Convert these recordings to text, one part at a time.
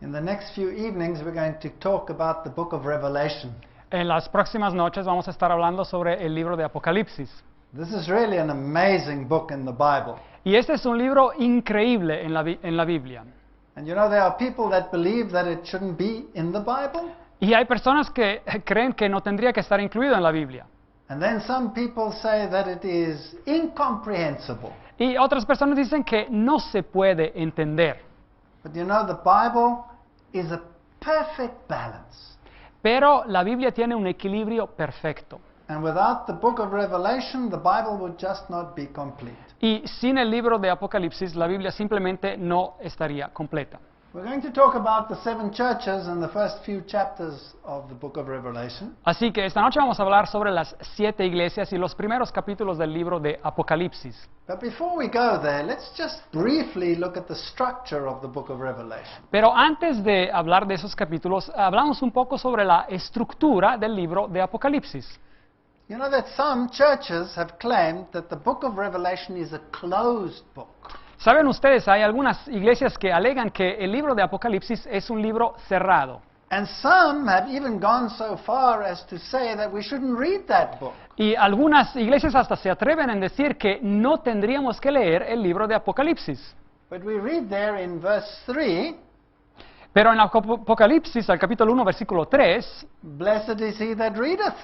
In the next few evenings, we're going to talk about the book of Revelation. En las próximas noches vamos a estar hablando sobre el libro de Apocalipsis. This is really an amazing book in the Bible. Y este es un libro increíble en la Biblia. And you know, there are people that believe that it shouldn't be in the Bible. Y hay personas que creen que no tendría que estar incluido en la Biblia. And then some people say that it is incomprehensible. Y otras personas dicen que no se puede entender. But you know, the Bible is a perfect balance. Pero la Biblia tiene un equilibrio perfecto. And without the book of Revelation, the Bible would just not be complete. Y sin el libro de Apocalipsis, la Biblia simplemente no estaría completa. We're going to talk about the 7 churches in the first few chapters of the book of Revelation. Así que esta noche vamos a hablar sobre las 7 iglesias y los primeros capítulos del libro de Apocalipsis. But before we go there, let's just briefly look at the structure of the book of Revelation. Pero antes de hablar de esos capítulos, hablamos un poco sobre la estructura del libro de Apocalipsis. You know that some churches have claimed that the book of Revelation is a closed book. ¿Saben ustedes? Hay algunas iglesias que alegan que el libro de Apocalipsis es un libro cerrado. And some have even gone so far as to say that we shouldn't read that book. Y algunas iglesias hasta se atreven a decir que no tendríamos que leer el libro de Apocalipsis. But we read there in verse 3, Pero en Apocalipsis, al capítulo 1, versículo 3, blessed is he that readeth,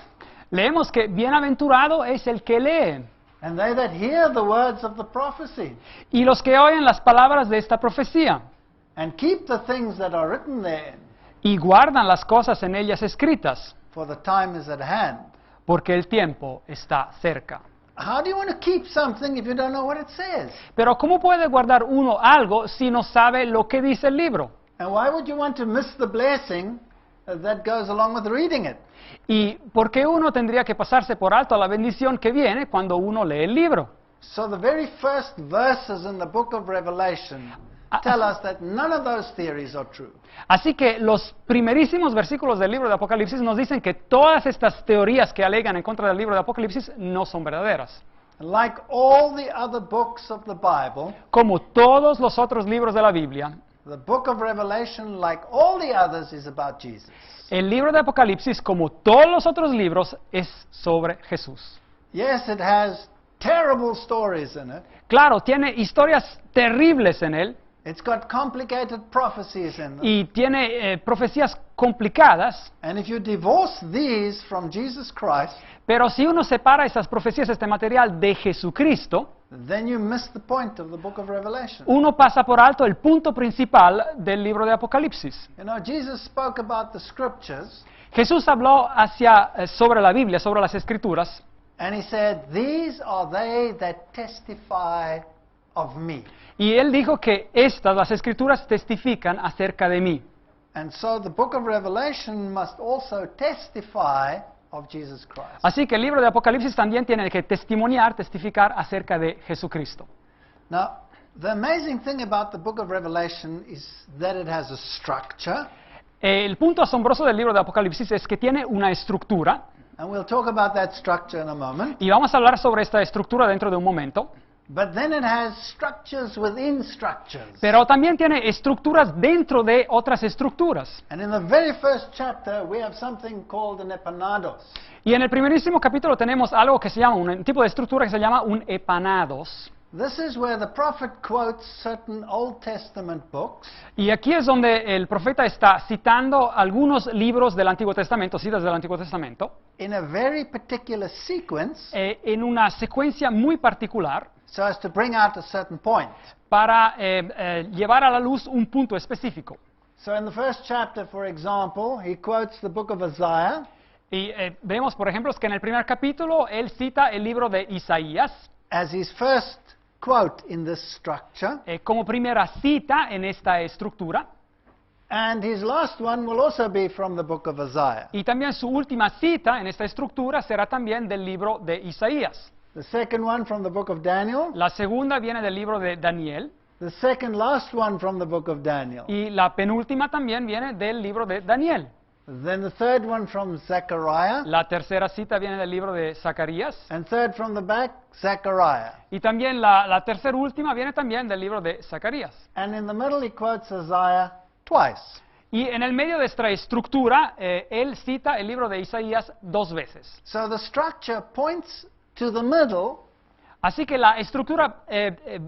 leemos que bienaventurado es el que lee, and they that hear the words of the prophecy, y los que oyen las palabras de esta profecía, and keep the things that are written therein, y guardan las cosas en ellas escritas, for the time is at hand. porque el tiempo está cerca. How do you want to keep something if you don't know what it says? Pero ¿cómo puede guardar uno algo si no sabe lo que dice el libro? And why would you want to miss the blessing that goes along with reading it? ¿Y por qué uno tendría que pasarse por alto la bendición que viene cuando uno lee el libro? So the very first verses in the book of Revelation tell us that none of those theories are true. Así que los primerísimos versículos del libro de Apocalipsis nos dicen que todas estas teorías que alegan en contra del libro de Apocalipsis no son verdaderas. Like all the other books of the Bible, Como todos los otros libros de la Biblia, the book of Revelation, like all the others, is about Jesus. el libro de Apocalipsis, como todos los otros libros, es sobre Jesús. Yes, it has terrible stories in it. Claro, tiene historias terribles en él It's got complicated prophecies in them. y tiene profecías complicadas, And if you divorce these from Jesus Christ, pero si uno separa esas profecías, este material de Jesucristo, then you miss the point of the book of Revelation. uno pasa por alto el punto principal del libro de Apocalipsis. You know, Jesus spoke about the scriptures, Jesús habló sobre la Biblia, sobre las Escrituras, and he said, "These are they that testify of me." y él dijo que las Escrituras, testifican acerca de mí. And so the book of Revelation must also testify of Jesus Christ. Así que el libro de Apocalipsis también tiene que testificar acerca de Jesucristo. Now, the amazing thing about the book of Revelation is that it has a structure, El punto asombroso del libro de Apocalipsis es que tiene una estructura, and we'll talk about that structure in a moment. y vamos a hablar sobre esta estructura dentro de un momento, But then it has structures within structures. pero también tiene estructuras dentro de otras estructuras. And in the very first chapter, we have something called an epanados. Y en el primerísimo capítulo tenemos algo que se llama, un tipo de estructura que se llama un epanados. This is where the prophet quotes certain Old Testament books, Y aquí es donde el profeta está citando algunos libros del Antiguo Testamento, citas del Antiguo Testamento, in a very particular sequence, en una secuencia muy particular, so as to bring out a certain point. para llevar a la luz un punto específico. So in the first chapter, for example, he quotes the book of Isaiah, Y vemos, por ejemplo, que en el primer capítulo él cita el libro de Isaías as his first quote in this structure, como primera cita en esta estructura, and his last one will also be from the book of Isaiah. y también su última cita en esta estructura será también del libro de Isaías. The second one from the book of Daniel, La segunda viene del libro de Daniel, the second last one from the book of Daniel, y la penúltima también viene del libro de Daniel. then the third one from Zechariah, La tercera cita viene del libro de Zacarías, and third from the back, Zechariah. y también la tercera última viene también del libro de Zacarías. And in the middle he quotes Isaiah twice. Y en el medio de esta estructura, él cita el libro de Isaías 2 veces. So the structure points to the middle, Así que la estructura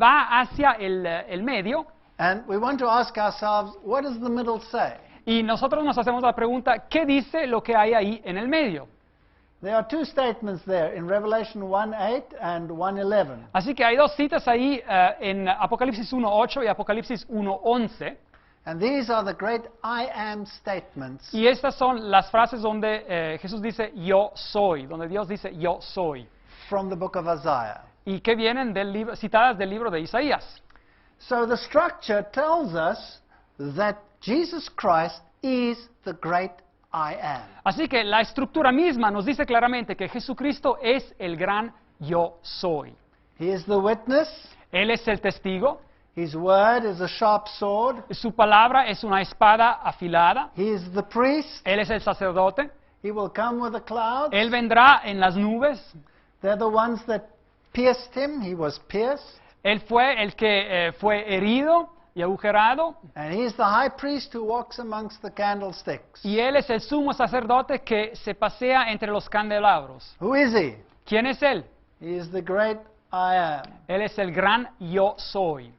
va hacia el medio, and we want to ask ourselves, what does the middle say? y nosotros nos hacemos la pregunta, ¿qué dice lo que hay ahí en el medio? There are two statements there in Revelation 1:8 and 1:11. Así que hay dos citas ahí en Apocalipsis 1:8 y Apocalipsis 1:11, And these are the great I am statements y estas son las frases donde Jesús dice yo soy, donde Dios dice yo soy, from the book of Isaiah. y que vienen citadas del libro de Isaías. So the structure tells us that Jesus Christ is the great I am. Así que la estructura misma nos dice claramente que Jesucristo es el gran yo soy. He is the witness. Él es el testigo, His word is a sharp sword. su palabra es una espada afilada, He is the priest. Él es el sacerdote, He will come with the clouds. Él vendrá en las nubes, They're the ones that pierced him. He was pierced. Él fue el que fue herido y agujerado, And he's the high priest who walks amongst the candlesticks. y Él es el sumo sacerdote que se pasea entre los candelabros. Who is he? ¿Quién es Él? He is the great I am. Él es el gran yo soy.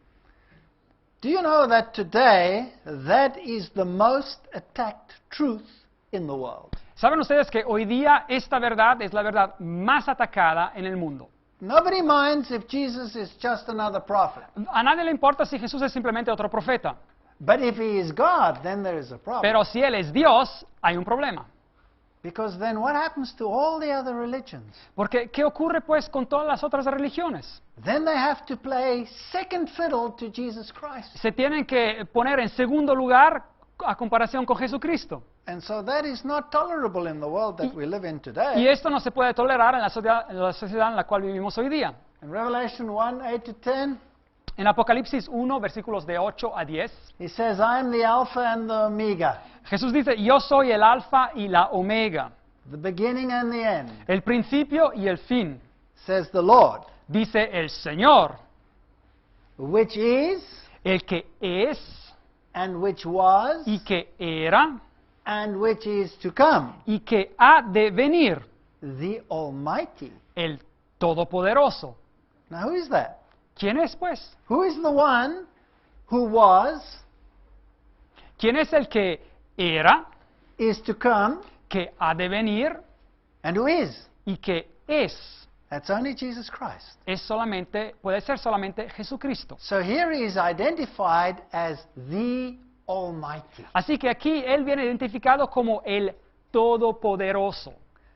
Do you know that today that is the most attacked truth in the world? ¿Saben ustedes que hoy día esta verdad es la verdad más atacada en el mundo? Nobody minds if Jesus is just another prophet. A nadie le importa si Jesús es simplemente otro profeta, But if he is God, then there is a problem. pero si Él es Dios, hay un problema. Because then what happens to all the other religions? Porque, ¿qué ocurre pues con todas las otras religiones? Then they have to play second fiddle to Jesus Christ. Se tienen que poner en segundo lugar a comparación con Jesucristo. And so that is not tolerable in the world that we live in Y today. esto no se puede tolerar en la sociedad en la cual vivimos hoy día. In Revelation 1:8-10, En Apocalipsis 1, versículos de 8 a 10, he says, I am the Alpha and the Omega, Jesús dice, yo soy el alfa y la omega, the beginning and the end, el principio y el fin, says the Lord, dice el Señor, which is, el que es and which was, y que era and which is to come, y que ha de venir, the Almighty. el Todopoderoso. Now who is that? ¿Quién es pues? Who is the one who was, ¿Quién es el que era, is to come, que ha de venir and who is? y que es? That's only Jesus Christ. Puede ser solamente Jesucristo. So here he is identified as the Almighty. Así que aquí Él viene identificado como el Todopoderoso.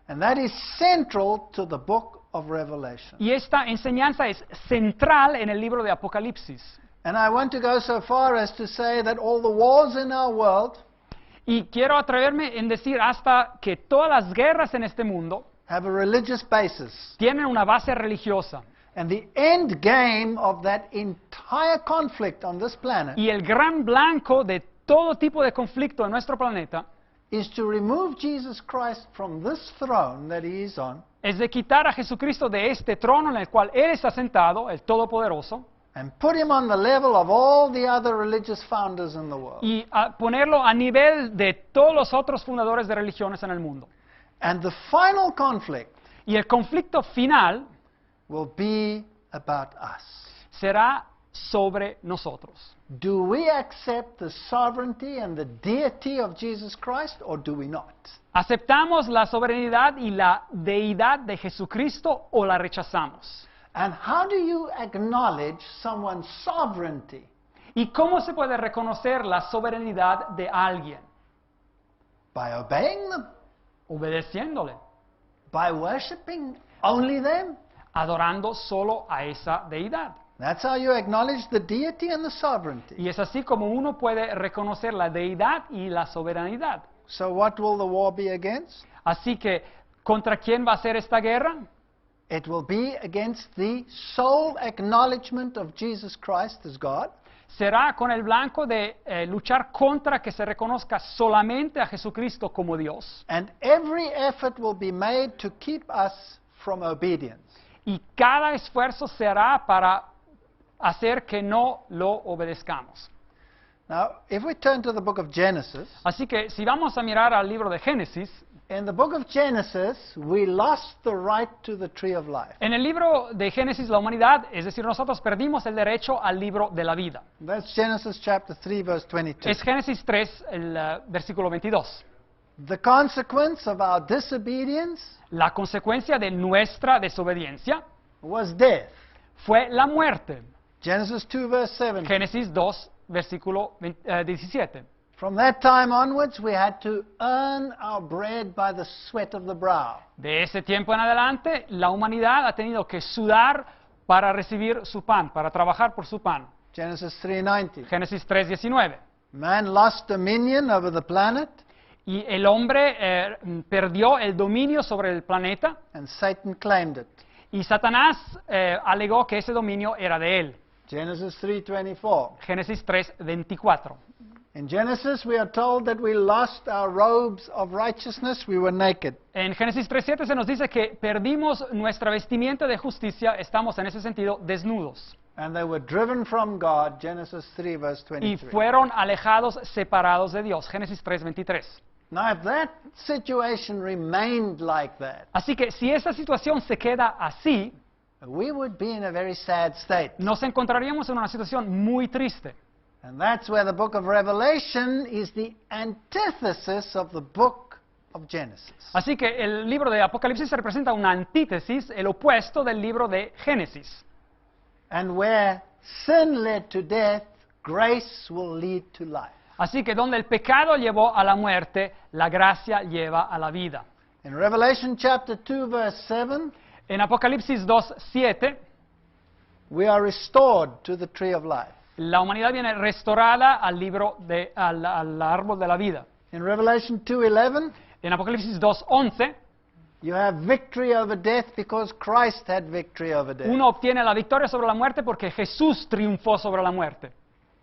And that is central to the book of Revelation. Y esta enseñanza es central en el libro de Apocalipsis. And I want to go so far as to say that all the wars in our world Y quiero atreverme en decir hasta que todas las guerras en este mundo have a religious basis. tienen una base religiosa. And the end game of that entire conflict on this planet Y el gran blanco de todo tipo de conflicto en nuestro planeta is to remove Jesus Christ from this throne that he is on es de quitar a Jesucristo de este trono en el cual Él está sentado, el Todopoderoso, and put him on the level of all the other religious founders in the world. y ponerlo a nivel de todos los otros fundadores de religiones en el mundo. And the final conflict Y el conflicto final will be about us. será sobre nosotros. Do we accept the sovereignty and the deity of Jesus Christ, or do we not? ¿Aceptamos la soberanía y la deidad de Jesucristo o la rechazamos? And how do you acknowledge someone's sovereignty? ¿Y cómo se puede reconocer la soberanía de alguien? By obeying them? Obedeciéndole, By worshiping only them? adorando solo a esa deidad. That's how you acknowledge the deity and the sovereignty. Y es así como uno puede reconocer la deidad y la soberanía. So what will the war be against? Así que, ¿contra quién va a ser esta guerra? It will be against the sole acknowledgement of Jesus Christ as God Será con el blanco de luchar contra que se reconozca solamente a Jesucristo como Dios. and every effort will be made to keep us from obedience. Y cada esfuerzo se hará para hacer que no lo obedezcamos. Now, if we turn to the book of Genesis, Así que si vamos a mirar al libro de Génesis, in the book of Genesis, we lost the right to the tree of life. en el libro de Génesis la humanidad, es decir, nosotros perdimos el derecho al libro de la vida. That's Genesis chapter 3, verse 22. Es Génesis 3, el versículo 22. The consequence of our disobedience La consecuencia de nuestra desobediencia was death. fue la muerte. Genesis 2, verse 7. Génesis 2, versículo 17. From that time onwards, we had to earn our bread by the sweat of the brow. De ese tiempo en adelante, la humanidad ha tenido que sudar para recibir su pan, para trabajar por su pan. Genesis 3:19. Génesis 3:19. Man lost dominion over the planet, Y el hombre perdió el dominio sobre el planeta and Satan claimed it. y Satanás alegó que ese dominio era de él. Genesis 3:24. Génesis 3:24. In Genesis, we are told that we lost our robes of righteousness, we were naked. En Génesis 3:7 se nos dice que perdimos nuestra vestimenta de justicia, estamos en ese sentido desnudos. And they were driven from God, Genesis 3, verse Y 23. fueron alejados, separados de Dios. Génesis 3:23. Now, if that situation remained like that, Así que si esa situación se queda así, we would be in a very sad state. nos encontraríamos en una situación muy triste. And that's where the book of Revelation is the antithesis of the book of Genesis. Así que el libro de Apocalipsis representa una antítesis, el opuesto del libro de Génesis. And where sin led to death, grace will lead to life. Así que donde el pecado llevó a la muerte, la gracia lleva a la vida. In Revelation chapter 2, verse 7, En Apocalipsis 2:7, we are restored to the tree of life. la humanidad viene restaurada al árbol de la vida. In Revelation 2:11, En Apocalipsis 2:11, you have victory over death because Christ had victory over death. uno obtiene la victoria sobre la muerte porque Jesús triunfó sobre la muerte.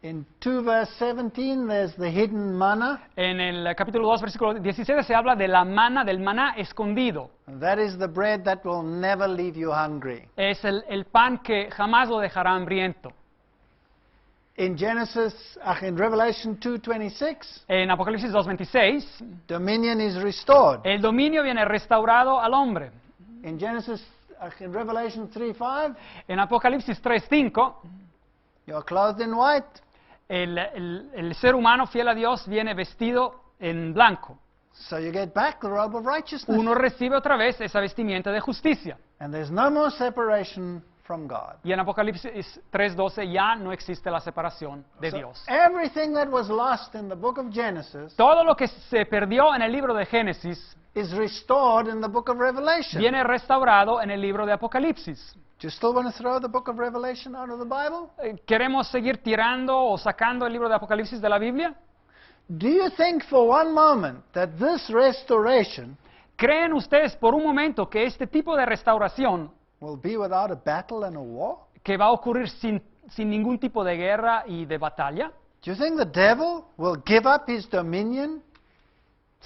In 2 verse 17, there's the hidden manna, En el capítulo 2, versículo 17 se habla de la mana, del maná escondido. and that is the bread that will never leave you hungry. Es el pan que jamás lo dejará hambriento. In Revelation 2:26, En Apocalipsis 2:26, dominion is restored. el dominio viene restaurado al hombre. In Revelation 3:5, En Apocalipsis 3:5, you are clothed in white. el ser humano fiel a Dios viene vestido en blanco. So you get back the robe of righteousness. Uno recibe otra vez esa vestimenta de justicia. And there's no more separation from God. Y en Apocalipsis 3:12 ya no existe la separación de So Dios. everything that was lost in the book of Genesis Todo lo que se perdió en el libro de Génesis is restored in the book of Revelation. viene restaurado en el libro de Apocalipsis. Do you still want to throw the book of Revelation out of the Bible? ¿Queremos seguir tirando o sacando el libro de Apocalipsis de la Biblia? Do you think for one moment that this restoration ¿Creen ustedes por un momento que este tipo de restauración, will be without a battle and a war? que va a ocurrir sin ningún tipo de guerra y de batalla? Do you think the devil will give up his dominion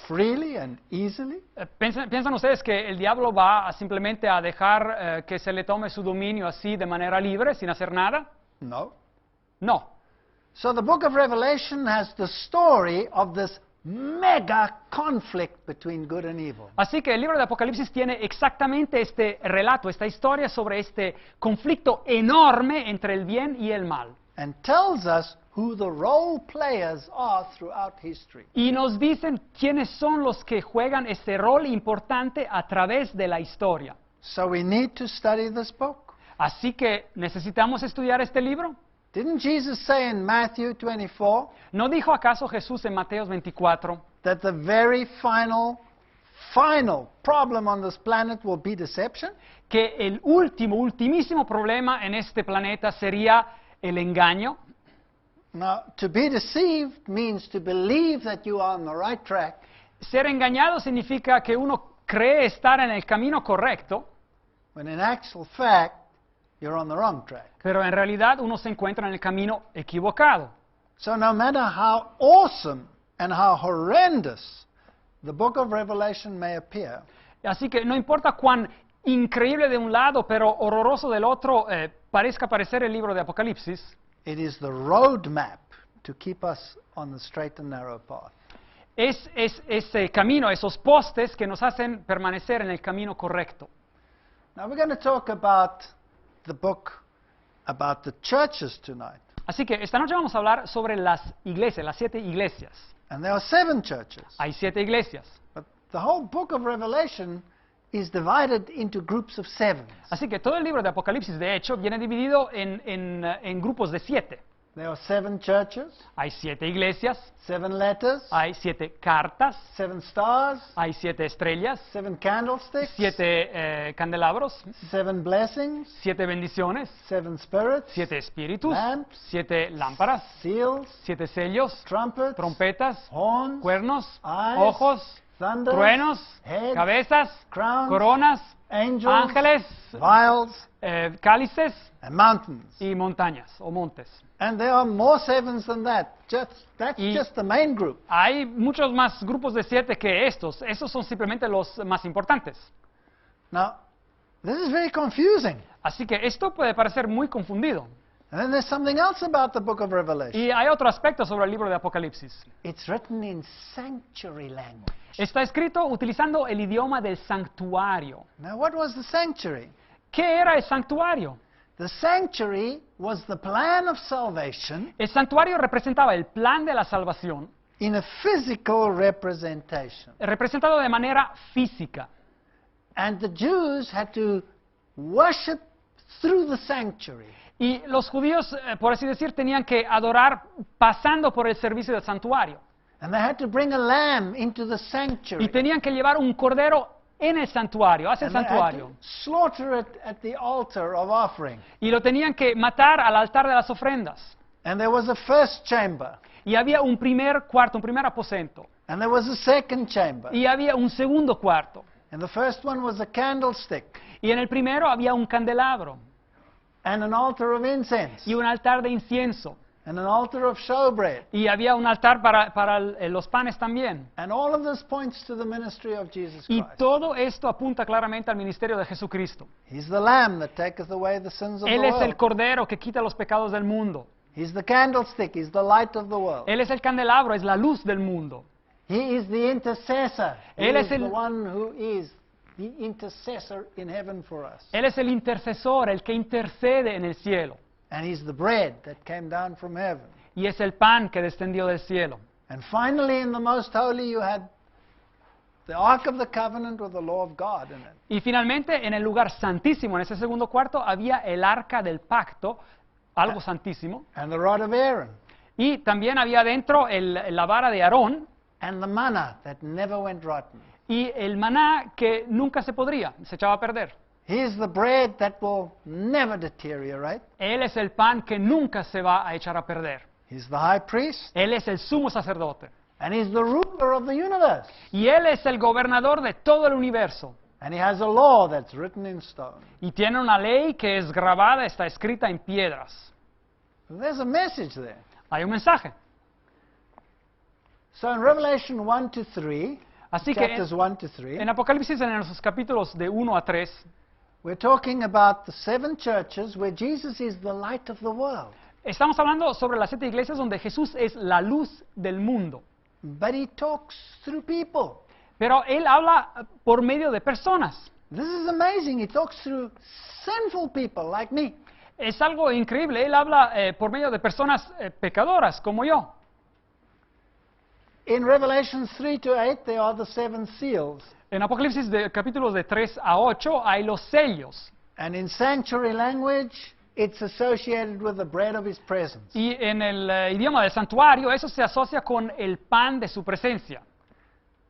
freely and easily? ¿Piensan ustedes que el diablo va simplemente a dejar que se le tome su dominio así de manera libre, sin hacer nada? No. No. So the book of Revelation has the story of this mega conflict between good and evil. Así que el libro de Apocalipsis tiene exactamente este relato, esta historia sobre este conflicto enorme entre el bien y el mal. And tells us who the role players are throughout history. Y nos dicen quiénes son los que juegan este rol importante a través de la historia. So we need to study this book. Así que necesitamos estudiar este libro. Didn't Jesus say in Matthew 24 ¿No dijo acaso Jesús en Mateo 24 that the very final problem on this planet will be deception? que el ultimísimo problema en este planeta sería el engaño? Now, to be deceived means to believe that you are on the right track, Ser engañado significa que uno cree estar en el camino correcto, when in actual fact, you're on the wrong track. pero en realidad uno se encuentra en el camino equivocado. So no matter how awesome and how horrendous the book of Revelation may appear, Así que no importa cuán increíble de un lado, pero horroroso del otro parezca parecer el libro de Apocalipsis, it is the roadmap to keep us on the straight and narrow path. Es ese camino, esos postes que nos hacen permanecer en el camino correcto. Now we're going to talk about the book about the churches tonight. Así que esta noche vamos a hablar sobre las iglesias, las 7 iglesias. And there are 7 churches. Hay 7 iglesias. But the whole book of Revelation is divided into groups of 7. Así que todo el libro de Apocalipsis, de hecho, viene dividido en grupos de 7. There are 7 churches, Hay 7 iglesias, 7 letters, hay 7 cartas, 7 stars, hay 7 estrellas, 7 candlesticks, 7 candelabros, 7 blessings, 7 bendiciones, 7 spirits, 7 espíritus, lamps, 7 lámparas, seals, 7 sellos, trumpets, trompetas, horns, cuernos, eyes, ojos, thunder, truenos, heads, cabezas, crowns, coronas, angels, ángeles, vials, cálices and mountains. y montañas o montes. And there are more 7s than that. That's Y- just the main group. Hay muchos más grupos de 7 que estos. Esos son simplemente los más importantes. Now, this is very confusing. Así que esto puede parecer muy confundido. And then there's something else about the book of Revelation. Y hay otro aspecto sobre el libro de Apocalipsis. It's written in sanctuary language. Está escrito utilizando el idioma del santuario. Now, what was the sanctuary? ¿Qué era el santuario? The sanctuary was the plan of salvation El santuario representaba el plan de la salvación, in a physical representation. representado de manera física. And the Jews had to worship through the sanctuary. Y los judíos, por así decir, tenían que adorar pasando por el servicio del santuario. And they had to bring a lamb into the Y sanctuary. tenían que llevar un cordero en el santuario, hacia el And they had santuario. to slaughter it at the altar of offering. Y lo tenían que matar al altar de las ofrendas. And there was a first chamber. Y había un primer cuarto, un primer aposento. And there was a second chamber. Y había un segundo cuarto. And the first one was a candlestick Y en el primero había un candelabro and an altar of incense y un altar de incienso. and an altar of showbread. Y había un altar para los panes también. And all of this points to the ministry of Jesus Y Christ. todo esto apunta claramente al ministerio de Jesucristo. He's the lamb that taketh away the sins of Él the es el world. cordero que quita los pecados del mundo. He's the candlestick. He's the light of the world. Él es el candelabro, es la luz del mundo. He is the intercessor. He Él is es el- the one who is the intercessor in heaven for us. Él es el intercesor, el que intercede en el cielo. And he's the bread that came down from heaven. Y es el pan que descendió del cielo. And finally, in the most holy, you had the Ark of the Covenant with the law of God in it. Y finalmente, en el lugar santísimo, en ese segundo cuarto, había el arca del pacto, algo santísimo. And the rod of Aaron. Y también había dentro la vara de Aarón And the manna that never went rotten. y el maná que nunca se podría, se echaba a perder. He's the bread that will never deteriorate. Él es el pan que nunca se va a echar a perder. He's the high priest. Él es el sumo sacerdote. And he's the ruler of the universe. Y Él es el gobernador de todo el universo. And he has a law that's written in stone. Y tiene una ley que es grabada, está escrita en piedras. There's a message there. Hay un mensaje. So in Revelation 1 to 3, Así que chapters 1 to 3, en Apocalipsis, en los capítulos de 1 a 3, we're talking about the 7 churches where Jesus is the light of the world. estamos hablando sobre las 7 iglesias donde Jesús es la luz del mundo. But he talks through people. Pero Él habla por medio de personas. This is amazing. He talks through sinful people like me. Es algo increíble. Él habla por medio de personas pecadoras como yo. In Revelation 3 to 8, there are the 7 seals. En Apocalipsis de capítulos de 3 a 8 hay los sellos. And in sanctuary language, it's associated with the bread of his presence. Y en el idioma del santuario eso se asocia con el pan de su presencia.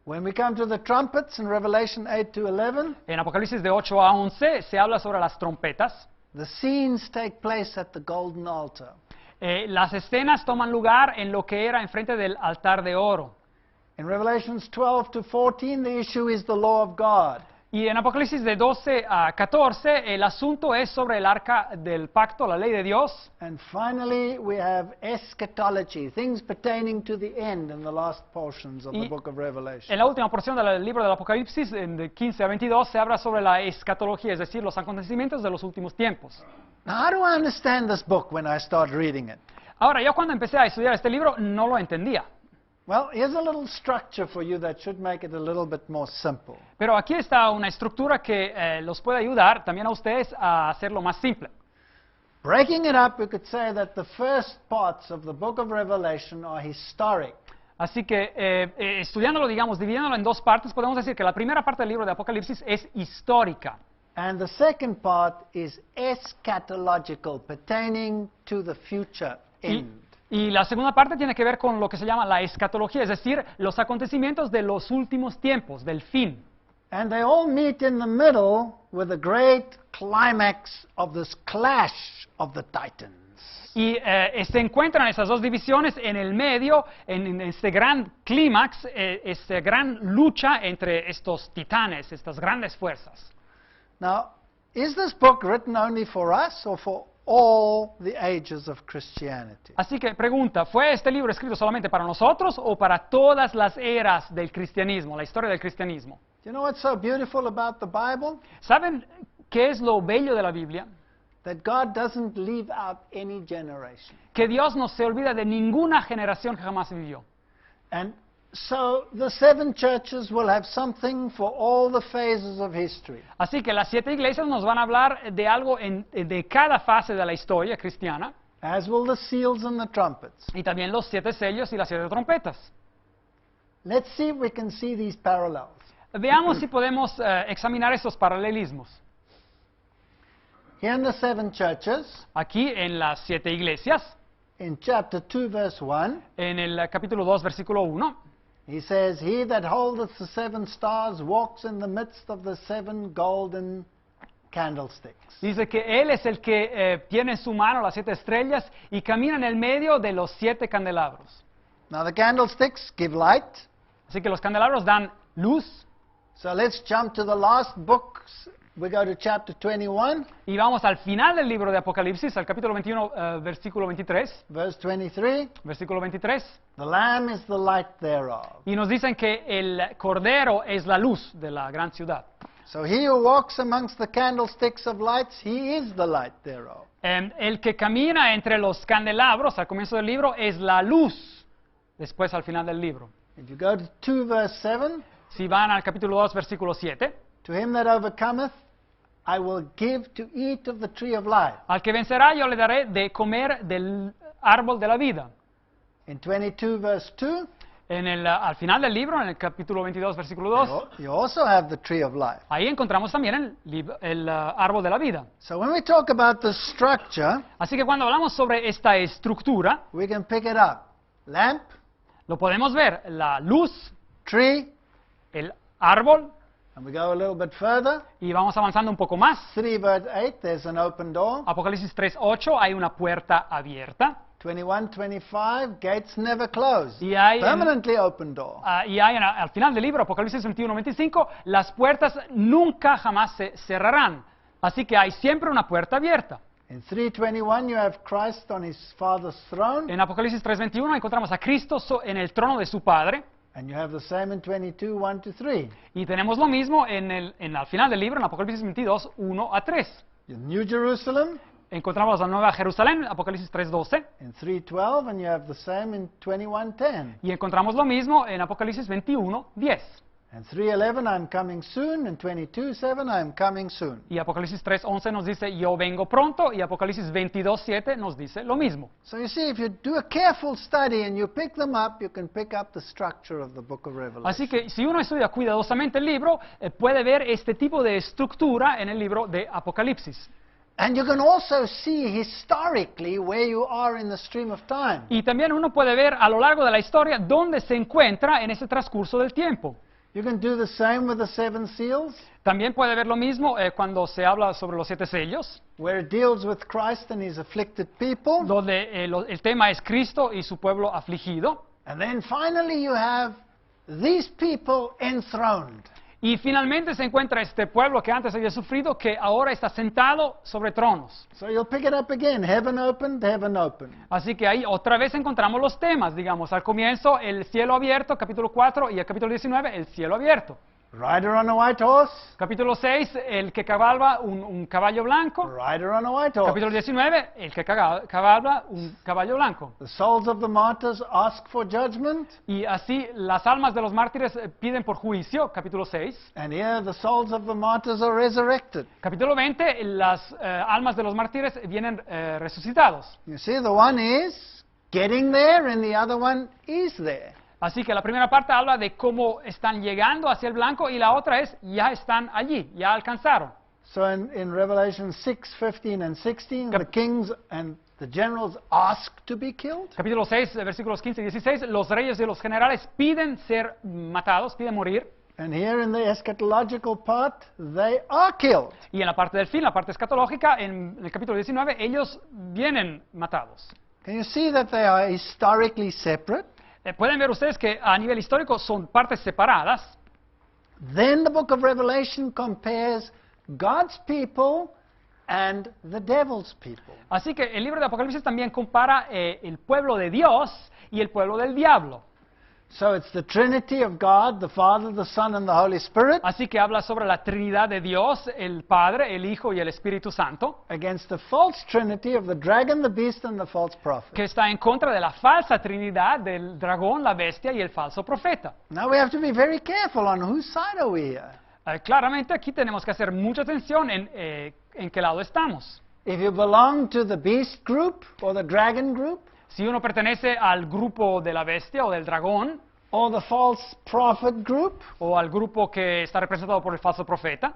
When we come to the trumpets in Revelation 8 to 11, En Apocalipsis de 8 a 11 se habla sobre las trompetas. the scenes take place at the golden altar. Las escenas toman lugar en lo que era enfrente del altar de oro. In Revelations 12 to 14, the issue is the law of God. Y en Apocalipsis de 12 a 14 el asunto es sobre el arca del pacto, la ley de Dios. And finally, we have eschatology, things pertaining to the end in the last portions of the Y book of Revelation. En la última porción del libro del Apocalipsis, de 15 a 22, se habla sobre la escatología, es decir, los acontecimientos de los últimos tiempos. Now, how do I understand this book when I start reading it? Ahora, yo cuando empecé a estudiar este libro no lo entendía. Well, here's a little structure for you that should make it a little bit more simple. Pero aquí está una estructura que los puede ayudar también a ustedes a hacerlo más simple. Breaking it up, we could say that the first parts of the book of Revelation are historic. Así que estudiándolo, digamos, dividiéndolo en dos partes, podemos decir que la primera parte del libro de Apocalipsis es histórica. And the second part is eschatological, pertaining to the future end. Y la segunda parte tiene que ver con lo que se llama la escatología, es decir, los acontecimientos de los últimos tiempos, del fin. And they all meet in the middle with the great climax of this clash of the titans. Y se encuentran esas dos divisiones en el medio, en este gran clímax, esta gran lucha entre estos titanes, estas grandes fuerzas. Now, is this book written only for us or for all the ages of Christianity? Así que pregunta, ¿fue este libro escrito solamente para nosotros o para todas las eras del cristianismo, la historia del cristianismo? Do you know what's so beautiful about the Bible? ¿Saben qué es lo bello de la Biblia? That God doesn't leave out any generation. Que Dios no se olvida de ninguna generación que jamás vivió. And so the seven churches will have something for all the phases of history. Así que las 7 iglesias nos van a hablar de algo de cada fase de la historia cristiana. As will the seals and the trumpets. Y también los 7 sellos y las 7 trompetas. Let's see if we can see these parallels. Veamos si podemos examinar esos paralelismos. Here in the seven churches, Aquí en las 7 iglesias, in chapter 2, verse 1, en el capítulo 2, versículo 1, he says, He that holdeth the 7 stars walks in the midst of the 7 golden candlesticks. dice que Él es el que tiene en su mano las 7 estrellas y camina en el medio de los 7 candelabros. Now the candlesticks give light. Así que los candelabros dan luz. So let's jump to the last books. We go to chapter 21, Y vamos al final del libro de Apocalipsis, al capítulo 21, versículo 23. verse 23. Versículo 23. The Lamb is the light thereof. Y nos dicen que el Cordero es la luz de la gran ciudad. So he who walks amongst the candlesticks of lights, he is the light thereof. El que camina entre los candelabros al comienzo del libro es la luz, después al final del libro. If you go to 2 verse 7, Si van al capítulo 2, versículo 7, to him that overcometh, I will give to eat of the tree of life. al que vencerá yo le daré de comer del árbol de la vida. In 22 verse 2, Al final del libro, en el capítulo 22, versículo 2, you also have the tree of life. ahí encontramos también el árbol de la vida. So when we talk about the structure, Así que cuando hablamos sobre esta estructura, we can pick it up. Lamp, lo podemos ver, la luz, tree, el árbol, and we go a little bit further. y vamos avanzando un poco más. 3 verse 8, there's an open door. Apocalipsis 3:8, hay una puerta abierta. 21, 25, gates never close. Y hay, Permanently open door. y hay al final del libro, Apocalipsis 21:25, las puertas nunca jamás se cerrarán. Así que hay siempre una puerta abierta. In 3:21, you have Christ on his Father's throne, En Apocalipsis 3:21 encontramos a Cristo en el trono de su Padre. and you have the same in 22, 1 to 3. Y tenemos lo mismo al final del libro, en Apocalipsis 22, 1 a 3. In New Jerusalem, Encontramos la Nueva Jerusalén, Apocalipsis 3:12. in 3:12, and you have the same in 21:10. Y encontramos lo mismo en Apocalipsis 21:10. And 3:11, I'm coming soon, and 22:7, I'm coming soon. Y Apocalipsis 3:11 nos dice, yo vengo pronto, y Apocalipsis 22:7 nos dice lo mismo. So you see, if you do a careful study and you pick them up, you can pick up the structure of the book of Revelation. Así que si uno estudia cuidadosamente el libro, puede ver este tipo de estructura en el libro de Apocalipsis. And you can also see historically where you are in the stream of time. Y también uno puede ver a lo largo de la historia dónde se encuentra en ese transcurso del tiempo. You can do the same with the 7 seals, También puede ver lo mismo cuando se habla sobre los 7 sellos, where it deals with Christ and his afflicted people. donde el tema es Cristo y su pueblo afligido. And then finally you have these people enthroned. Y finalmente se encuentra este pueblo que antes había sufrido, que ahora está sentado sobre tronos. So you'll pick it up again, heaven opened, heaven opened. Así que ahí otra vez encontramos los temas, digamos, al comienzo el cielo abierto, capítulo 4, y el capítulo 19, el cielo abierto. Rider on a white horse, Capítulo 6, el que cabalga un caballo blanco. rider on a white horse. Capítulo 19, el que cabalga un caballo blanco. The souls of the martyrs ask for judgment, Y así las almas de los mártires piden por juicio. Capítulo 6. and here the souls of the martyrs are resurrected. Capítulo 20, las almas de los mártires vienen resucitados. You see, the one is getting there and the other one is there. Así que la primera parte habla de cómo están llegando hacia el blanco y la otra es ya están allí, ya alcanzaron. So in Revelation 6, 15 and 16, the kings and the generals ask to be killed. Capítulo 6, versículos 15 y 16, los reyes y los generales piden ser matados, piden morir. And here in the eschatological part, they are killed. Y en la parte del fin, la parte escatológica, en el capítulo 19, ellos vienen matados. Can you see that they are historically separate? Pueden ver ustedes que a nivel histórico son partes separadas. Then the book of Revelation compares God's people and the devil's people. Así que el libro de Apocalipsis también compara el pueblo de Dios y el pueblo del diablo. So it's the Trinity of God, the Father, the Son, and the Holy Spirit, Así que habla sobre la Trinidad de Dios, el Padre, el Hijo y el Espíritu Santo, against the false Trinity of the dragon, the beast, and the false prophet. que está en contra de la falsa Trinidad del dragón, la bestia y el falso profeta. Now we have to be very careful on whose side are we here. Claramente aquí tenemos que hacer mucha atención en qué lado estamos. If you belong to the beast group or the dragon group, Si uno pertenece al grupo de la bestia o del dragón, or the false prophet group, o al grupo que está representado por el falso profeta,